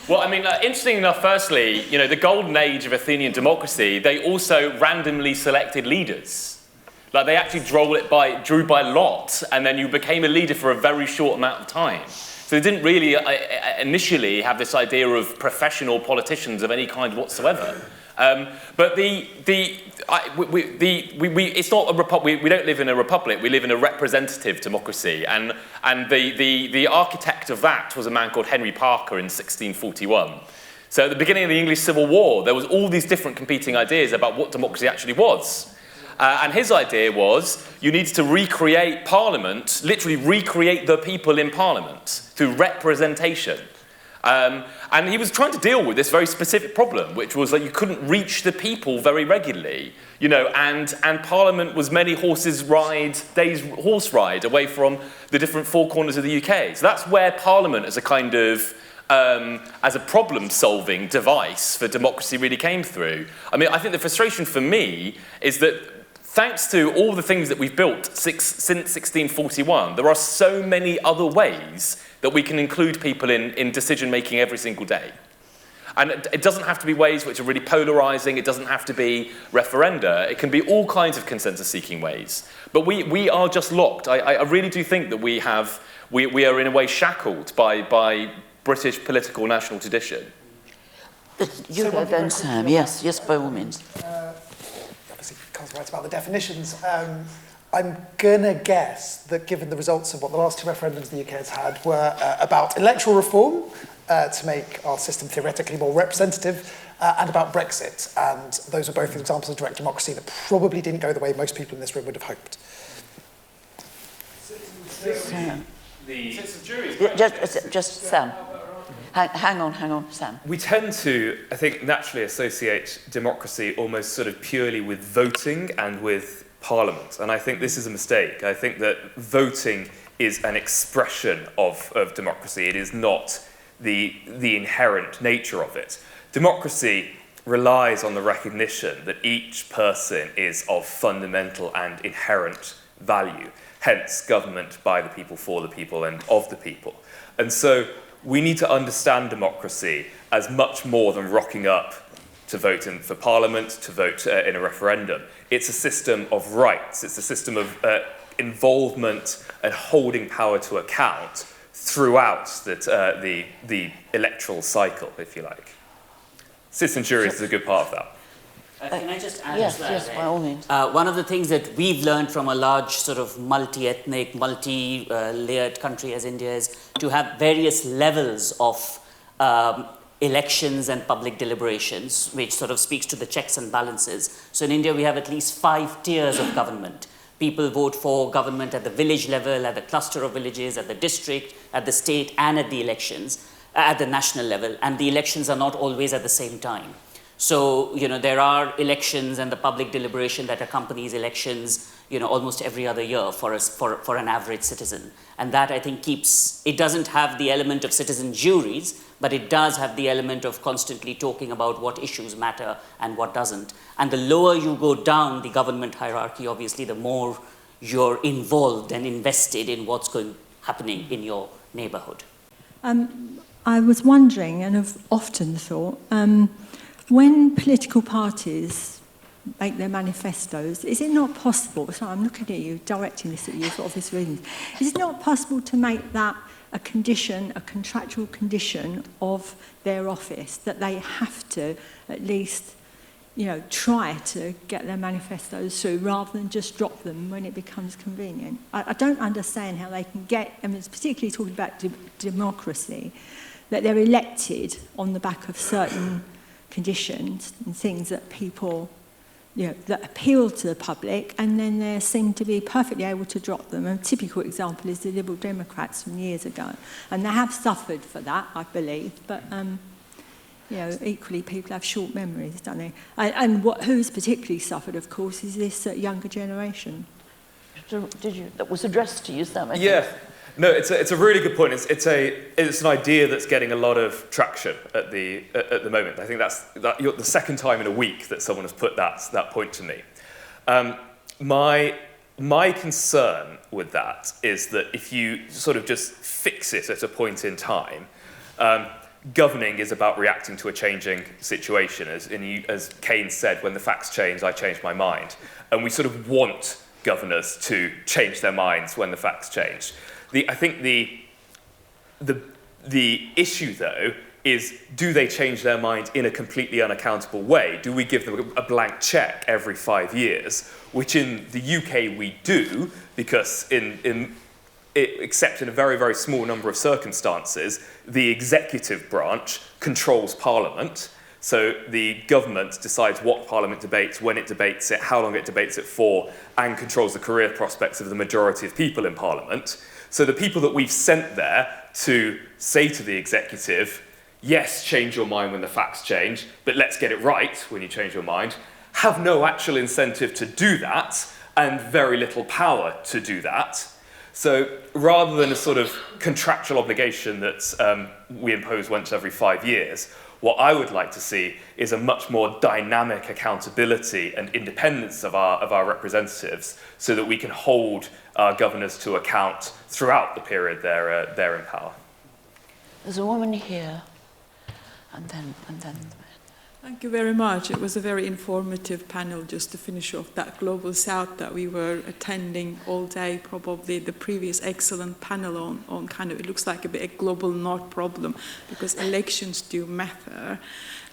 Well, I mean, interesting enough, firstly, you know, the golden age of Athenian democracy, they also randomly selected leaders. Like, they actually drew by lot, and then you became a leader for a very short amount of time. So they didn't really initially have this idea of professional politicians of any kind whatsoever. But it's not a republic. We don't live in a republic. We live in a representative democracy, and the architect of that was a man called Henry Parker in 1641. So at the beginning of the English Civil War, there was all these different competing ideas about what democracy actually was. And his idea was you needed to recreate Parliament, literally recreate the people in Parliament through representation. And he was trying to deal with this very specific problem, which was that you couldn't reach the people very regularly, you know, and Parliament was many horse ride away from the different four corners of the UK. So that's where Parliament as a kind of as a problem-solving device for democracy really came through. I mean, I think the frustration for me is that thanks to all the things that we've built since 1641, there are so many other ways that we can include people in decision-making every single day. And it doesn't have to be ways which are really polarising, it doesn't have to be referenda, it can be all kinds of consensus-seeking ways. But we are just locked. I really do think that we are in a way shackled by British political national tradition. You go then, Sam. Yes, by all means. Obviously, Carl's right about the definitions. I'm going to guess that given the results of what the last two referendums the UK has had were about electoral reform to make our system theoretically more representative and about Brexit. And those are both examples of direct democracy that probably didn't go the way most people in this room would have hoped. Sam. The Just Sam. Hang on, Sam. We tend to, I think, naturally associate democracy almost sort of purely with voting and with Parliament. And I think this is a mistake. I think that voting is an expression of democracy. It is not the inherent nature of it. Democracy relies on the recognition that each person is of fundamental and inherent value. Hence, government by the people, for the people, and of the people. And so we need to understand democracy as much more than rocking up to vote for Parliament, to vote in a referendum. It's a system of rights. It's a system of involvement and holding power to account throughout the electoral cycle, if you like. Citizen juries is a good part of that. Can I just add Yes, to that? yes, by all means. One of the things that we've learned from a large sort of multi-ethnic, multi-layered country as India is to have various levels of elections and public deliberations, which sort of speaks to the checks and balances. So in India, we have at least 5 tiers of government. People vote for government at the village level, at the cluster of villages, at the district, at the state, and at the elections, at the national level. And the elections are not always at the same time. So, you know, there are elections and the public deliberation that accompanies elections, you know, almost every other year for an average citizen. And that, I think, it doesn't have the element of citizen juries, but it does have the element of constantly talking about what issues matter and what doesn't. And the lower you go down the government hierarchy, obviously, the more you're involved and invested in what's happening in your neighborhood. I was wondering, and have often thought, when political parties make their manifestos, is it not possible, so I'm looking at you, directing this at you for obvious reasons, is it not possible to make that a condition, a contractual condition of their office, that they have to at least, you know, try to get their manifestos through rather than just drop them when it becomes convenient? I don't understand how they can get, I mean, it's particularly talking about democracy, that they're elected on the back of certain conditions and things that people, you know, that appeal to the public, and then they seem to be perfectly able to drop them. A typical example is the Liberal Democrats from years ago, and they have suffered for that, I believe, but you know, equally people have short memories, don't they? And who's particularly suffered, of course, is this younger generation. Did you? That was addressed to you, Sam. Yeah. No, it's a really good point. It's an idea that's getting a lot of traction at the moment. I think you're the second time in a week that someone has put that point to me. My concern with that is that if you sort of just fix it at a point in time, governing is about reacting to a changing situation. As Keynes said, when the facts change, I change my mind. And we sort of want governors to change their minds when the facts change. I think the issue, though, is do they change their mind in a completely unaccountable way? Do we give them a blank check every 5 years? Which in the UK we do, because except in a very, very small number of circumstances, the executive branch controls Parliament. So the government decides what Parliament debates, when it debates it, how long it debates it for, and controls the career prospects of the majority of people in Parliament. So the people that we've sent there to say to the executive, yes, change your mind when the facts change, but let's get it right when you change your mind, have no actual incentive to do that and very little power to do that. So rather than a sort of contractual obligation that we impose once every 5 years, what I would like to see is a much more dynamic accountability and independence of our representatives so that we can hold our governors to account throughout the period they're in power. There's a woman here, and then. Thank you very much. It was a very informative panel, just to finish off that Global South that we were attending all day, probably the previous excellent panel on kind of, it looks like a bit a global north problem, because elections do matter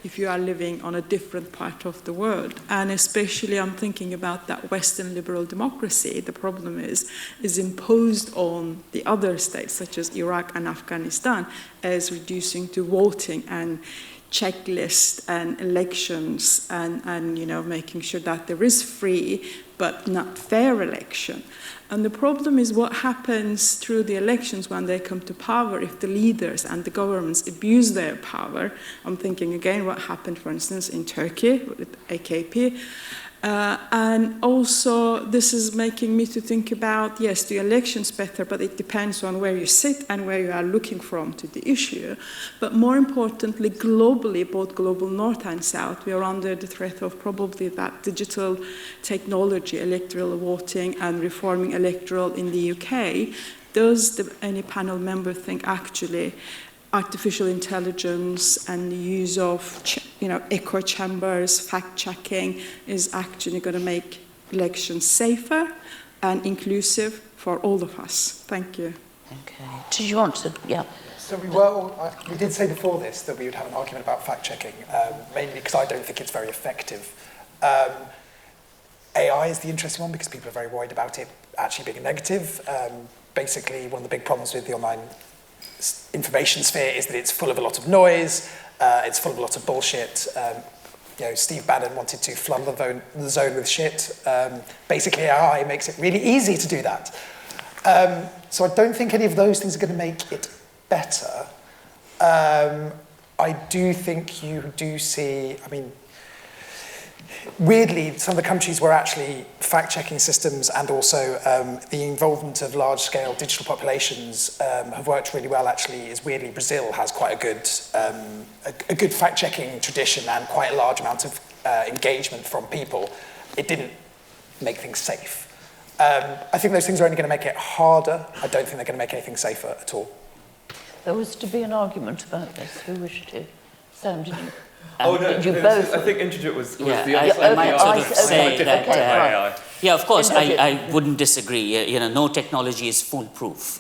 if you are living on a different part of the world. And especially I'm thinking about that Western liberal democracy. The problem is imposed on the other states, such as Iraq and Afghanistan, as reducing to voting and checklist and elections and making sure that there is free but not fair election. And the problem is what happens through the elections when they come to power if the leaders and the governments abuse their power. I'm thinking again what happened, for instance, in Turkey with AKP. And also this is making me to think about, yes, the election's better, but it depends on where you sit and where you are looking from to the issue. But more importantly, globally, both global north and south, we are under the threat of probably that digital technology, electoral voting and reforming electoral in the UK. Does any panel member think actually artificial intelligence and the use of echo chambers, fact-checking is actually going to make elections safer and inclusive for all of us? Thank you. Okay. Did you want to? Yeah. So we did say before this that we would have an argument about fact-checking, mainly because I don't think it's very effective. AI is the interesting one because people are very worried about it actually being a negative. Basically, one of the big problems with the online information sphere is that it's full of a lot of noise, it's full of a lot of bullshit. Steve Bannon wanted to flood the zone with shit. Basically, AI makes it really easy to do that. So I don't think any of those things are going to make it better. I do think you do see, weirdly, some of the countries where actually fact-checking systems and also the involvement of large-scale digital populations have worked really well, actually, is weirdly Brazil has quite a good fact-checking tradition and quite a large amount of engagement from people. It didn't make things safe. I think those things are only going to make it harder. I don't think they're going to make anything safer at all. There was to be an argument about this. Who wished to? Sam, did you? Oh, no, you both? I think Indrajit was the I might sort of say that, AI. yeah, of course, I wouldn't disagree. No technology is foolproof.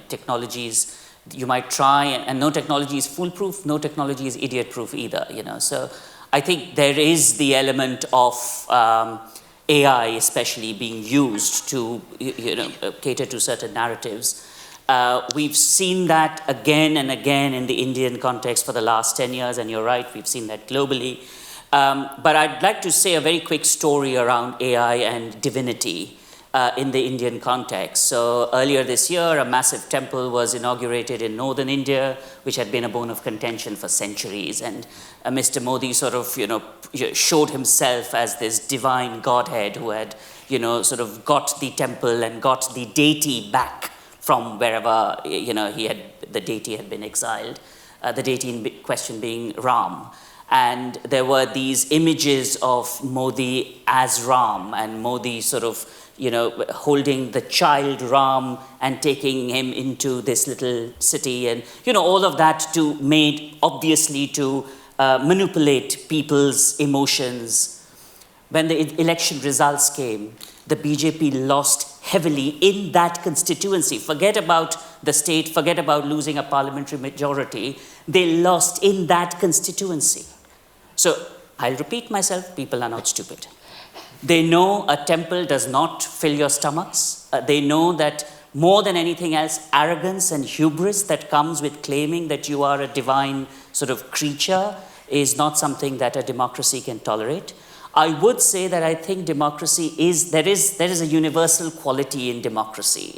Technologies, you might try, and no technology is foolproof, no technology is idiot-proof either, So I think there is the element of AI especially being used to, cater to certain narratives. We've seen that again and again in the Indian context for the last 10 years, and you're right, we've seen that globally. But I'd like to say a very quick story around AI and divinity in the Indian context. So earlier this year, a massive temple was inaugurated in northern India, which had been a bone of contention for centuries. And Mr. Modi sort of, showed himself as this divine godhead who had, sort of got the temple and got the deity back from wherever, the deity had been exiled, the deity in question being Ram. And there were these images of Modi as Ram, and Modi sort of, holding the child Ram and taking him into this little city, and, all of that obviously to manipulate people's emotions. When the election results came, the BJP lost heavily in that constituency. Forget about the state, forget about losing a parliamentary majority. They lost in that constituency. So I'll repeat myself, people are not stupid. They know a temple does not fill your stomachs. They know that more than anything else, arrogance and hubris that comes with claiming that you are a divine sort of creature is not something that a democracy can tolerate. I would say that I think democracy there is a universal quality in democracy.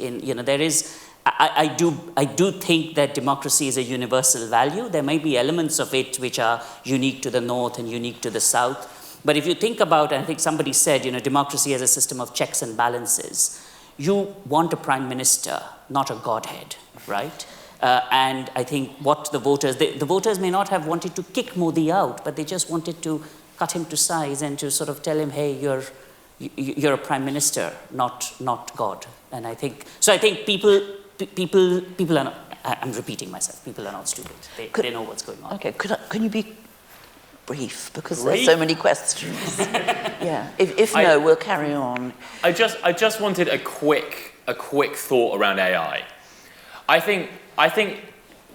I do think that democracy is a universal value. There may be elements of it which are unique to the North and unique to the South. But if you think about, and I think somebody said, democracy as a system of checks and balances. You want a prime minister, not a godhead, right? And I think what the voters may not have wanted to kick Modi out, but they just wanted to cut him to size and to sort of tell him, hey, you're a prime minister, not God. And I think people are not, I'm repeating myself, people are not stupid. They know what's going on. Okay, can you be brief? Because there's so many questions. Yeah, if no, we'll carry on. I just wanted a quick thought around AI. I think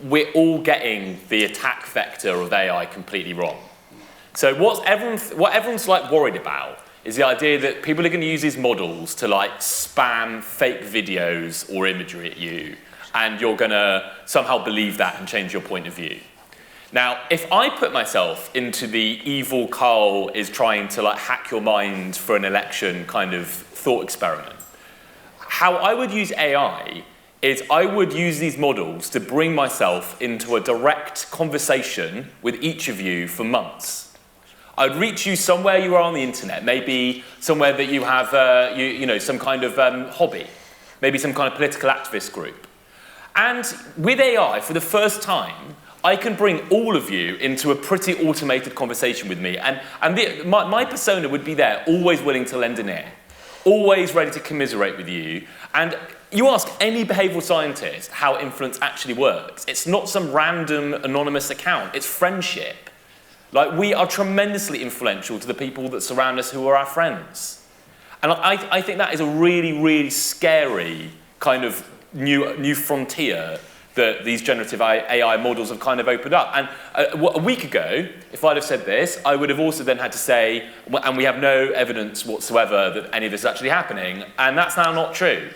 we're all getting the attack vector of AI completely wrong. So what everyone's like worried about is the idea that people are going to use these models to like spam fake videos or imagery at you, and you're going to somehow believe that and change your point of view. Now, if I put myself into the evil Carl is trying to like hack your mind for an election kind of thought experiment, how I would use AI is I would use these models to bring myself into a direct conversation with each of you for months. I would reach you somewhere you are on the internet, maybe somewhere that you have some kind of hobby, maybe some kind of political activist group. And with AI, for the first time, I can bring all of you into a pretty automated conversation with me. And my persona would be there, always willing to lend an ear, always ready to commiserate with you. And you ask any behavioural scientist how influence actually works. It's not some random anonymous account, it's friendship. Like, we are tremendously influential to the people that surround us who are our friends. And I think that is a really, really scary kind of new frontier that these generative AI models have kind of opened up. And a week ago, if I'd have said this, I would have also then had to say, and we have no evidence whatsoever that any of this is actually happening, and that's now not true.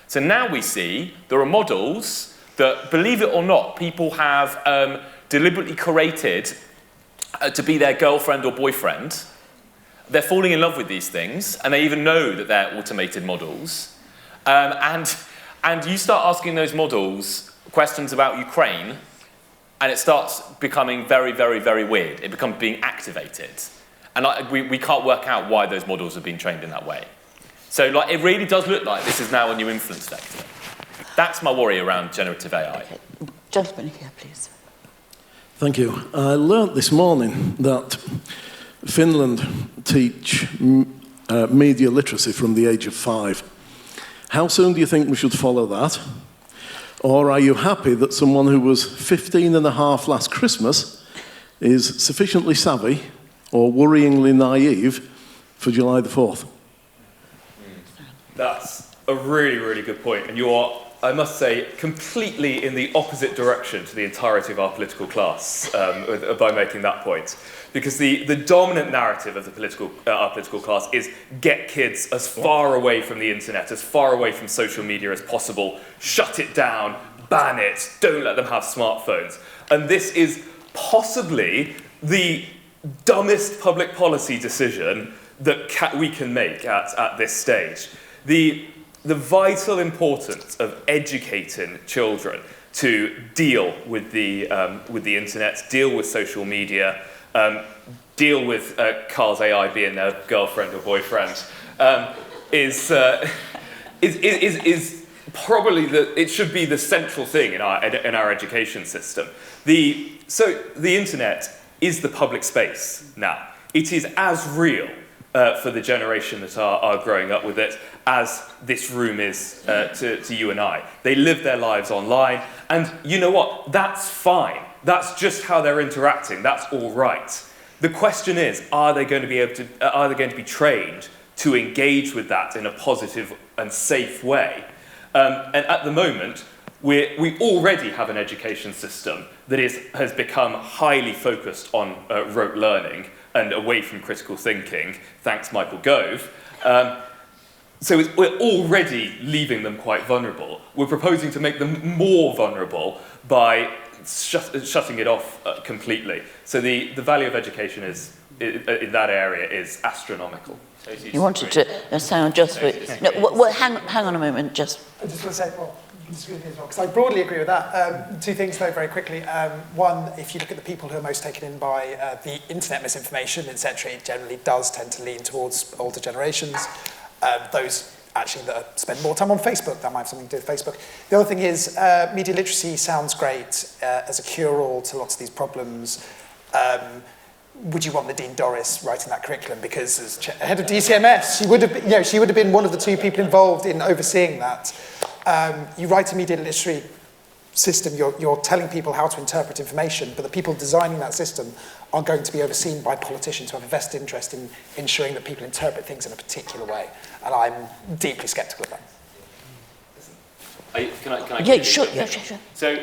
So now we see there are models that, believe it or not, people have deliberately created to be their girlfriend or boyfriend. They're falling in love with these things, and they even know that they're automated models. And you start asking those models questions about Ukraine, and it starts becoming very, very, very weird. It becomes being activated. And we can't work out why those models have been trained in that way. So it really does look like this is now a new influence vector. That's my worry around generative AI. Okay. Gentleman here, please. Thank you. I learnt this morning that Finland teach media literacy from the age of 5. How soon do you think we should follow that? Or are you happy that someone who was 15 and a half last Christmas is sufficiently savvy or worryingly naive for July the 4th? That's a really, really good point. And you are, I must say, completely in the opposite direction to the entirety of our political class by making that point. Because the dominant narrative of our political class is get kids as far away from the internet, as far away from social media as possible, shut it down, ban it, don't let them have smartphones. And this is possibly the dumbest public policy decision that we can make at this stage. The vital importance of educating children to deal with the internet, deal with social media, deal with Carl's AI being their girlfriend or boyfriend, is probably it should be the central thing in our education system. So the internet is the public space now. It is as real for the generation that are growing up with it as this room is to you and I. They live their lives online, and you know what? That's fine. That's just how they're interacting. That's all right. The question is, are they going to be trained to engage with that in a positive and safe way? And at the moment, we already have an education system that has become highly focused on rote learning and away from critical thinking, thanks Michael Gove. So we're already leaving them quite vulnerable. We're proposing to make them more vulnerable by shutting it off completely. So the value of education in that area is astronomical. You wanted to sound just... No, hang on a moment, just... I just want to say, well, because I broadly agree with that. Two things, though, very quickly. One, if you look at the people who are most taken in by the internet misinformation, etc., it generally does tend to lean towards older generations. Those actually that spend more time on Facebook, that might have something to do with Facebook. The other thing is media literacy sounds great as a cure-all to lots of these problems. Would you want Nadine Dorries writing that curriculum? Because as head of DCMS, she would have been one of the two people involved in overseeing that. You write a media literacy system, you're telling people how to interpret information, but the people designing that system are going to be overseen by politicians who have a vested interest in ensuring that people interpret things in a particular way. And I'm deeply sceptical of that. Can I Yeah, sure. So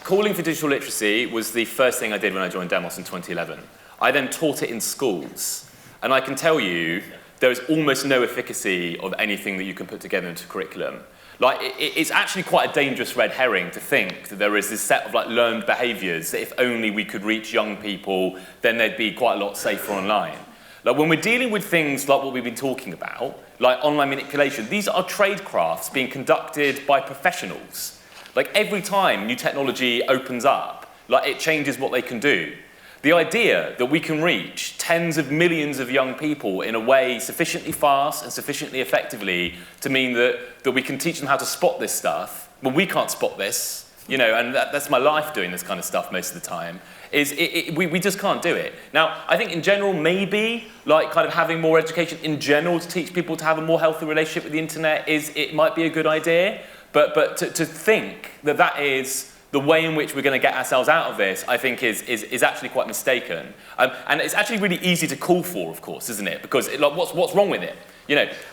calling for digital literacy was the first thing I did when I joined Demos in 2011. I then taught it in schools. And I can tell you, there is almost no efficacy of anything that you can put together into curriculum. Like, it's actually quite a dangerous red herring to think that there is this set of learned behaviours that if only we could reach young people, then they'd be quite a lot safer online. Like, when we're dealing with things like what we've been talking about, like online manipulation, these are trade crafts being conducted by professionals. Like, every time new technology opens up, it changes what they can do. The idea that we can reach tens of millions of young people in a way sufficiently fast and sufficiently effectively to mean that we can teach them how to spot this stuff, when we can't spot this, and that's my life doing this kind of stuff most of the time, we just can't do it. Now, I think in general, maybe, kind of having more education in general to teach people to have a more healthy relationship with the internet it might be a good idea, but to think that is the way in which we're going to get ourselves out of this, I think, is actually quite mistaken. And it's actually really easy to call for, of course, isn't it? Because what's wrong with it?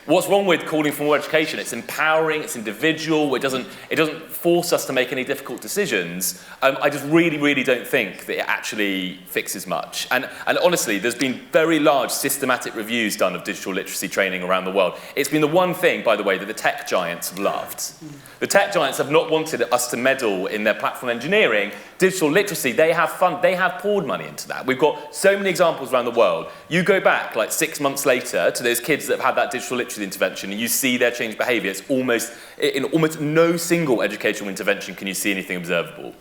What's wrong with calling for more education? It's empowering, it's individual, it doesn't force us to make any difficult decisions. I just really, really don't think that it actually fixes much. And honestly, there's been very large systematic reviews done of digital literacy training around the world. It's been the one thing, by the way, that the tech giants have loved. The tech giants have not wanted us to meddle in their platform engineering. Digital literacy, they have poured money into that. We've got so many examples around the world. You go back 6 months later to those kids that have had that digital literacy intervention and you see their changed behaviour. It's in almost no single educational intervention can you see anything observable.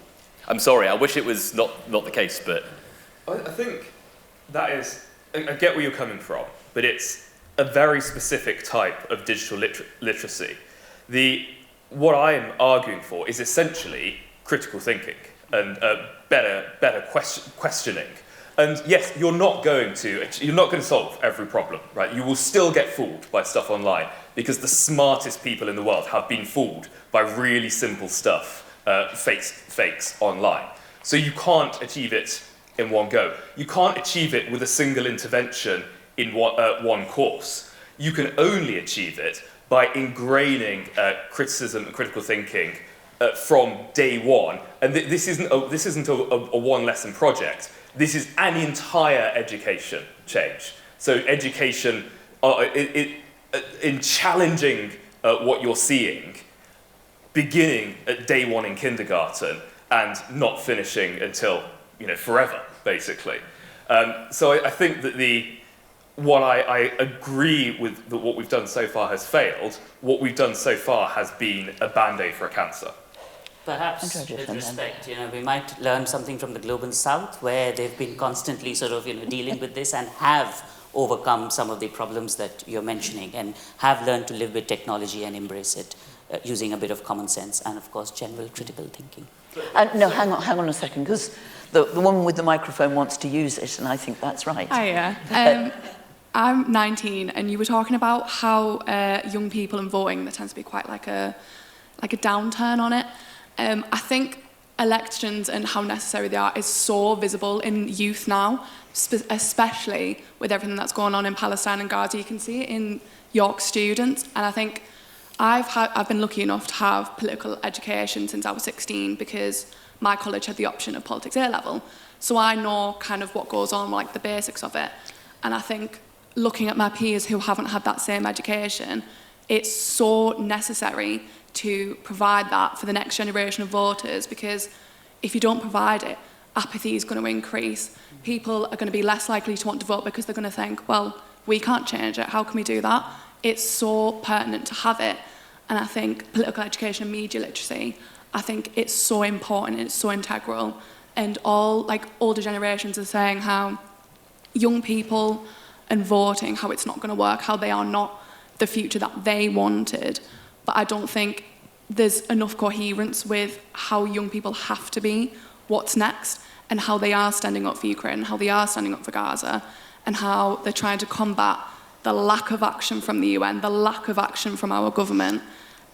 I'm sorry, I wish it was not the case, but... I think that is... I get where you're coming from, but it's a very specific type of digital literacy. What I'm arguing for is essentially critical thinking and better questioning. And yes, you're not going to solve every problem, right? You will still get fooled by stuff online because the smartest people in the world have been fooled by really simple stuff, fakes online. So you can't achieve it in one go. You can't achieve it with a single intervention in one course. You can only achieve it by ingraining criticism and critical thinking from day one. And this isn't a one-lesson project. This is an entire education change. So education, in challenging what you're seeing, beginning at day one in kindergarten and not finishing until forever, basically. So I think that while I agree with that what we've done so far has failed, what we've done so far has been a band-aid for a cancer. Perhaps, with respect, we might learn something from the Global South, where they've been constantly dealing with this and have overcome some of the problems that you're mentioning and have learned to live with technology and embrace it. using a bit of common sense and, of course, general critical thinking. No, hang on a second, because the woman with the microphone wants to use it, and I think that's right. Hiya. I'm 19, and you were talking about how young people and voting, there tends to be quite like a downturn on it. I think elections and how necessary they are is so visible in youth now, especially with everything that's going on in Palestine and Gaza. You can see it in York students, and I think I've been lucky enough to have political education since I was 16 because my college had the option of politics A-level. So I know kind of what goes on, like the basics of it. And I think looking at my peers who haven't had that same education, it's so necessary to provide that for the next generation of voters, because if you don't provide it, apathy is going to increase. People are going to be less likely to want to vote because they're going to think, well, we can't change it, how can we do that? It's so pertinent to have it. And I think political education and media literacy, I think it's so important, it's so integral. And all, like, older generations are saying how young people and voting, how it's not going to work, how they are not the future that they wanted. But I don't think there's enough coherence with how young people have to be, what's next, and how they are standing up for Ukraine, how they are standing up for Gaza, and how they're trying to combat the lack of action from the UN, the lack of action from our government,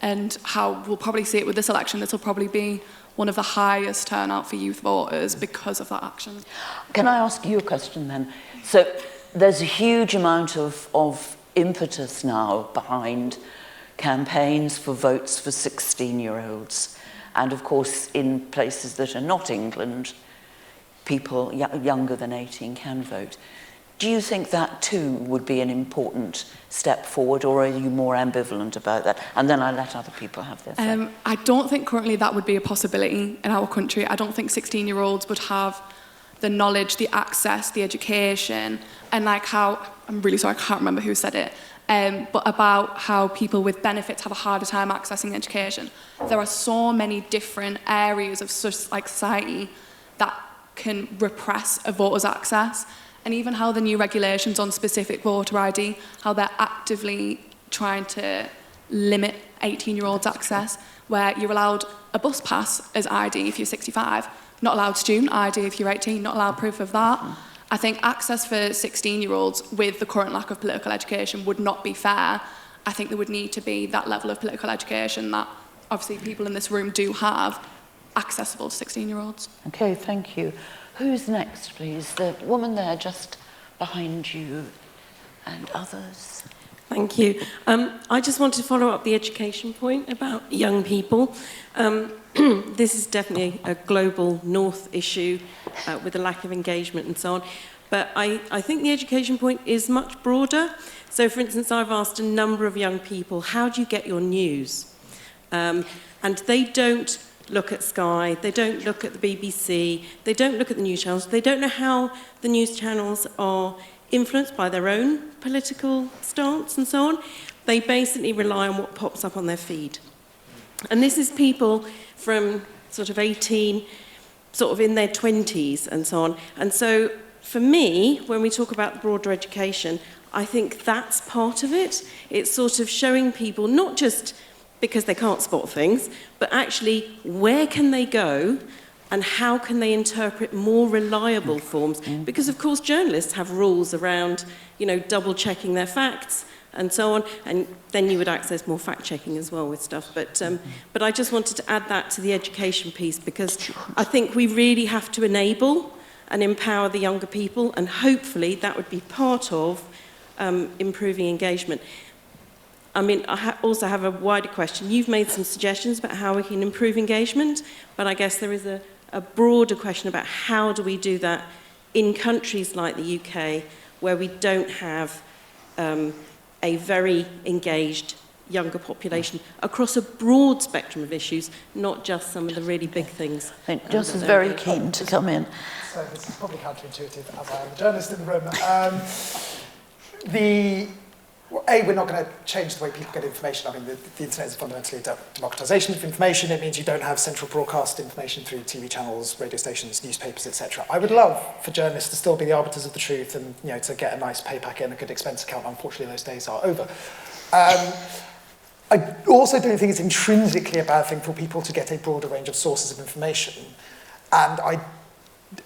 and how we'll probably see it with this election. This will probably be one of the highest turnout for youth voters because of that action. Can I ask you a question then? So there's a huge amount of impetus now behind campaigns for votes for 16-year-olds. And of course, in places that are not England, people younger than 18 can vote. Do you think that too would be an important step forward, or are you more ambivalent about that? And then I let other people have their say. I don't think currently that would be a possibility in our country. I don't think 16-year-olds would have the knowledge, the access, the education, and like how, I'm really sorry, I can't remember who said it, but about how people with benefits have a harder time accessing education. There are so many different areas of society that can repress a voter's access. And even how the new regulations on specific voter ID, how they're actively trying to limit 18-year-olds' access, where you're allowed a bus pass as ID if you're 65, not allowed student ID if you're 18, not allowed proof of that. I think access for 16-year-olds with the current lack of political education would not be fair. I think there would need to be that level of political education that obviously people in this room do have, accessible to 16-year-olds. Okay, thank you. Who's next, please? The woman there just behind you and others. Thank you. I just wanted to follow up the education point about young people. This is definitely a global North issue with a lack of engagement and so on. But I think the education point is much broader. So, for instance, I've asked a number of young people, how do you get your news? And they don't look at Sky, they don't look at the BBC, they don't look at the news channels, they don't know how the news channels are influenced by their own political stance and so on. They basically rely on what pops up on their feed. And this is people from sort of 18, sort of in their 20s and so on. And so for me, when we talk about broader education, I think that's part of it. It's sort of showing people not just because they can't spot things, but actually where can they go and how can they interpret more reliable forms? Because, of course, journalists have rules around, double-checking their facts and so on, and then you would access more fact-checking as well with stuff. But I just wanted to add that to the education piece, because I think we really have to enable and empower the younger people, and hopefully that would be part of improving engagement. I mean, also have a wider question. You've made some suggestions about how we can improve engagement, but I guess there is a broader question about how do we do that in countries like the UK, where we don't have a very engaged younger population across a broad spectrum of issues, not just some of the really big things. Just is very keen to come in. So this is probably counterintuitive, as I am a journalist in the room. We're not going to change the way people get information. I mean, the internet is fundamentally a democratization of information. It means you don't have central broadcast information through TV channels, radio stations, newspapers, etc. I would love for journalists to still be the arbiters of the truth and, to get a nice pay packet and a good expense account. Unfortunately, those days are over. I also don't think it's intrinsically a bad thing for people to get a broader range of sources of information. And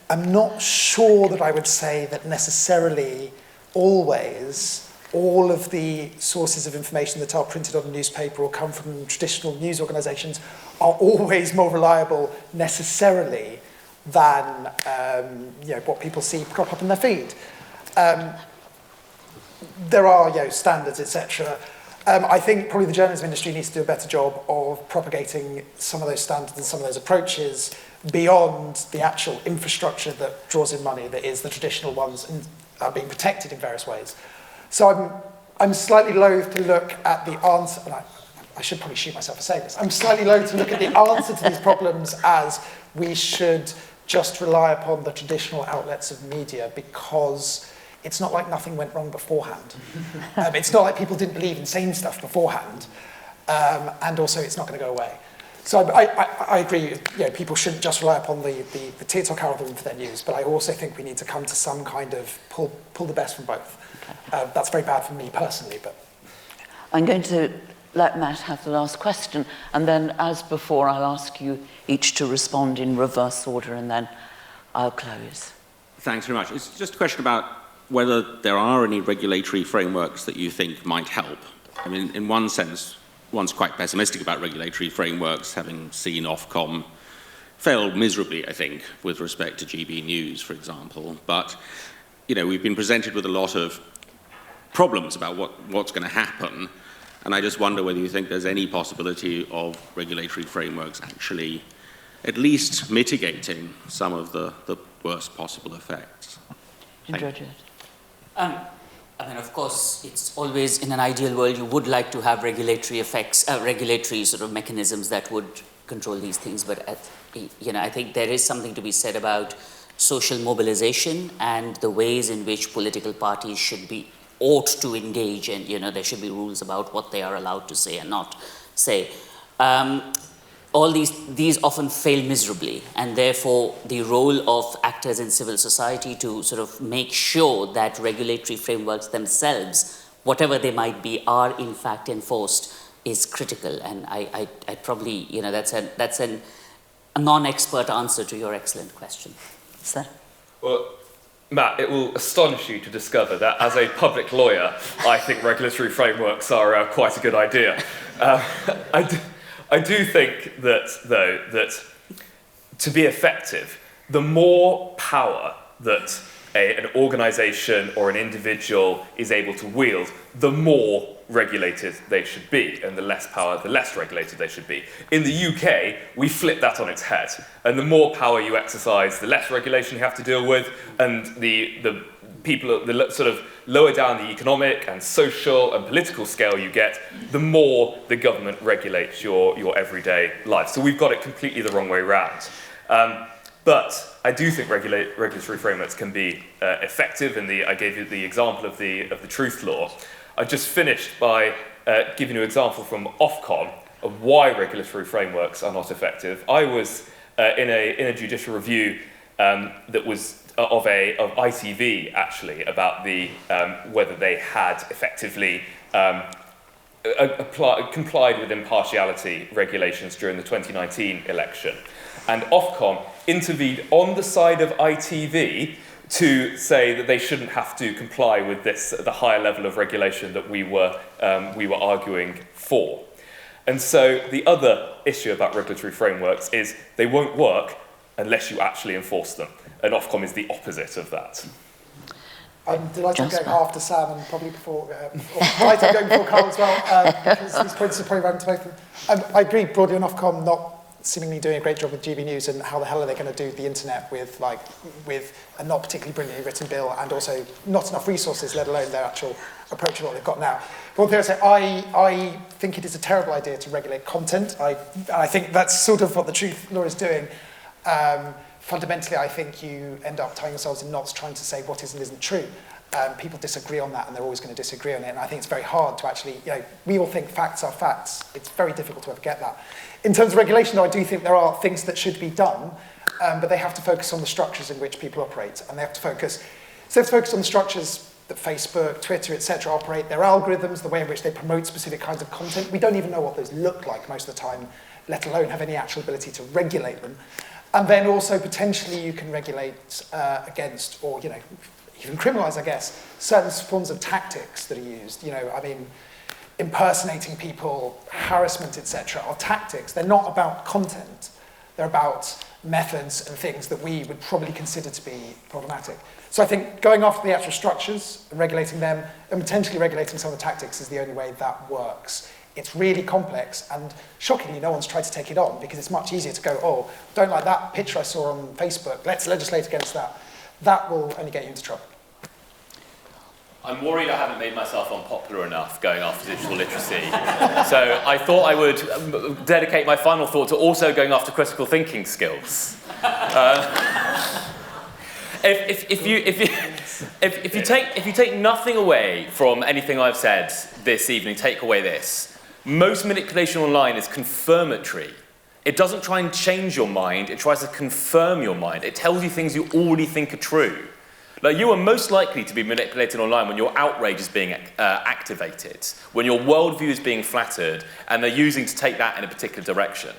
I'm not sure that I would say that necessarily always all of the sources of information that are printed on a newspaper or come from traditional news organisations are always more reliable necessarily than what people see crop up in their feed. There are standards, etc. I think probably the journalism industry needs to do a better job of propagating some of those standards and some of those approaches beyond the actual infrastructure that draws in money, that is the traditional ones and are being protected in various ways. So I'm slightly loath to look at the answer, and I should probably shoot myself for saying this, I'm slightly loath to look at the answer to these problems as we should just rely upon the traditional outlets of media, because it's not like nothing went wrong beforehand. It's not like people didn't believe in saying stuff beforehand, and also it's not going to go away. So I agree, people shouldn't just rely upon the TikTok algorithm for their news, but I also think we need to come to some kind of pull the best from both. That's very bad for me personally, but... I'm going to let Matt have the last question, and then, as before, I'll ask you each to respond in reverse order, and then I'll close. Thanks very much. It's just a question about whether there are any regulatory frameworks that you think might help. I mean, in one sense, one's quite pessimistic about regulatory frameworks, having seen Ofcom fail miserably, I think, with respect to GB News, for example. But, we've been presented with a lot of problems about what's going to happen, and I just wonder whether you think there's any possibility of regulatory frameworks actually at least mitigating some of the worst possible effects. Indrajit. I mean, of course, it's always, in an ideal world, you would like to have regulatory effects, regulatory sort of mechanisms that would control these things. But, I think there is something to be said about social mobilization and the ways in which political parties ought to engage, and, there should be rules about what they are allowed to say and not say. All these often fail miserably, and therefore the role of actors in civil society to sort of make sure that regulatory frameworks themselves, whatever they might be, are in fact enforced is critical. And I probably, that's a non-expert answer to your excellent question. Sir? Well, Matt, it will astonish you to discover that as a public lawyer, I think regulatory frameworks are quite a good idea. I do think that, though, that to be effective, the more power that an organisation or an individual is able to wield, the more regulated they should be, and the less power, the less regulated they should be. In the UK, we flip that on its head, and the more power you exercise, the less regulation you have to deal with, and the people, the sort of lower down the economic and social and political scale you get, the more the government regulates your everyday life. So we've got it completely the wrong way around. But I do think regulatory frameworks can be effective. I gave you the example of the truth law. I just finished by giving you an example from Ofcom of why regulatory frameworks are not effective. I was in a judicial review that was of ITV, actually, about whether they had effectively complied with impartiality regulations during the 2019 election. And Ofcom intervened on the side of ITV to say that they shouldn't have to comply with the higher level of regulation that we were arguing for. And so the other issue about regulatory frameworks is they won't work unless you actually enforce them. And Ofcom is the opposite of that. I'm delighted I'm going after Sam and probably before, I'm going before Carl as well, because these points are probably relevant to both of them. I agree broadly on Ofcom not seemingly doing a great job with GB News, and how the hell are they going to do the internet with a not particularly brilliantly written bill and also not enough resources, let alone their actual approach to what they've got now. But one thing I say, I think it is a terrible idea to regulate content. I think that's sort of what the truth law is doing. Fundamentally, I think you end up tying yourselves in knots trying to say what is and isn't true. People disagree on that, and they're always going to disagree on it. And I think it's very hard to actually, we all think facts are facts. It's very difficult to ever get that. In terms of regulation, though, I do think there are things that should be done, but they have to focus on the structures in which people operate, and they have to focus on the structures that Facebook, Twitter, etc. operate, their algorithms, the way in which they promote specific kinds of content. We don't even know what those look like most of the time, let alone have any actual ability to regulate them. And then also potentially you can regulate against, or even criminalise, I guess, certain forms of tactics that are used. Impersonating people, harassment, etc. are tactics. They're not about content. They're about methods and things that we would probably consider to be problematic. So I think going after the actual structures and regulating them and potentially regulating some of the tactics is the only way that works. It's really complex, and shockingly, no one's tried to take it on because it's much easier to go, oh, don't like that picture I saw on Facebook, let's legislate against that. That will only get you into trouble. I'm worried I haven't made myself unpopular enough going after digital literacy. So I thought I would dedicate my final thought to also going after critical thinking skills. If you take nothing away from anything I've said this evening, take away this. Most manipulation online is confirmatory. It doesn't try and change your mind, it tries to confirm your mind. It tells you things you already think are true. Like, you are most likely to be manipulated online when your outrage is being activated, when your worldview is being flattered, and they're using to take that in a particular direction.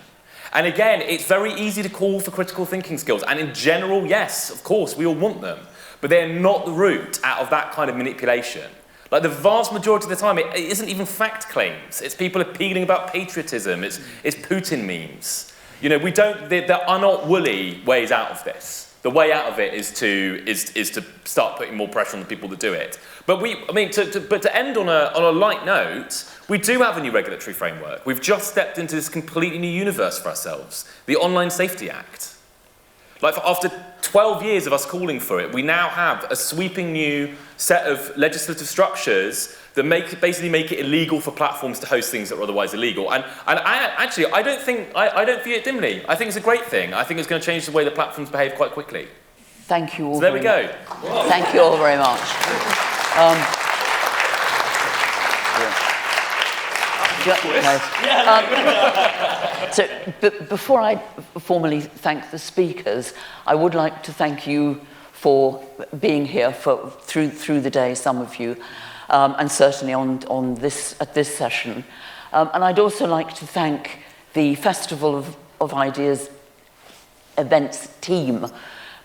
And again, it's very easy to call for critical thinking skills, and in general, yes, of course, we all want them, but they're not the route out of that kind of manipulation. Like, the vast majority of the time, it isn't even fact claims. It's people appealing about patriotism. It's Putin memes. There are not woolly ways out of this. The way out of it is to start putting more pressure on the people that do it. But to end on a light note, we do have a new regulatory framework. We've just stepped into this completely new universe for ourselves, the Online Safety Act. After 12 years of us calling for it, we now have a sweeping new set of legislative structures that basically make it illegal for platforms to host things that are otherwise illegal. And I don't view it dimly. I think it's a great thing. I think it's going to change the way the platforms behave quite quickly. Thank you all. So there we go. Thank you all very much. So before I formally thank the speakers, I would like to thank you for being here through the day, some of you, and certainly at this session. And I'd also like to thank the Festival of Ideas events team,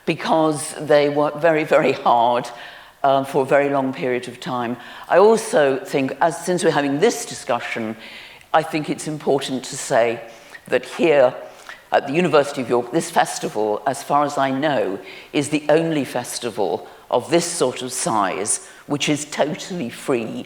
because they worked very, very hard for a very long period of time. I also think, since we're having this discussion, I think it's important to say that here at the University of York, this festival, as far as I know, is the only festival of this sort of size which is totally free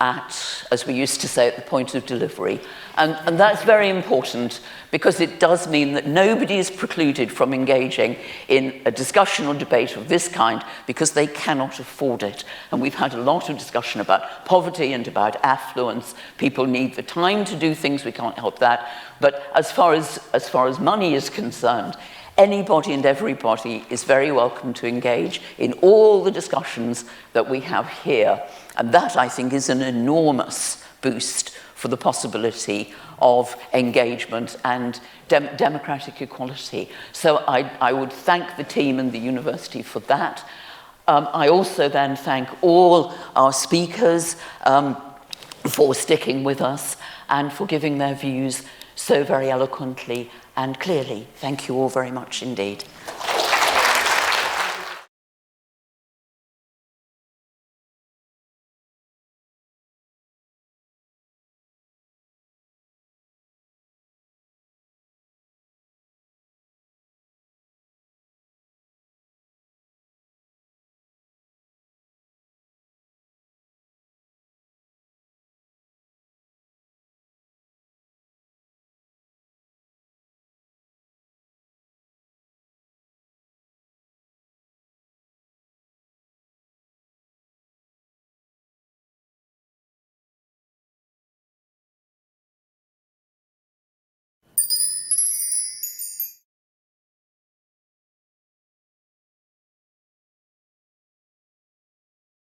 at, as we used to say, at the point of delivery. And that's very important, because it does mean that nobody is precluded from engaging in a discussion or debate of this kind because they cannot afford it. And we've had a lot of discussion about poverty and about affluence. People need the time to do things, we can't help that. But as far as money is concerned, anybody and everybody is very welcome to engage in all the discussions that we have here. And that, I think, is an enormous boost for the possibility of engagement and democratic equality. So I would thank the team and the university for that. I also then thank all our speakers for sticking with us and for giving their views so very eloquently and clearly. Thank you all very much indeed.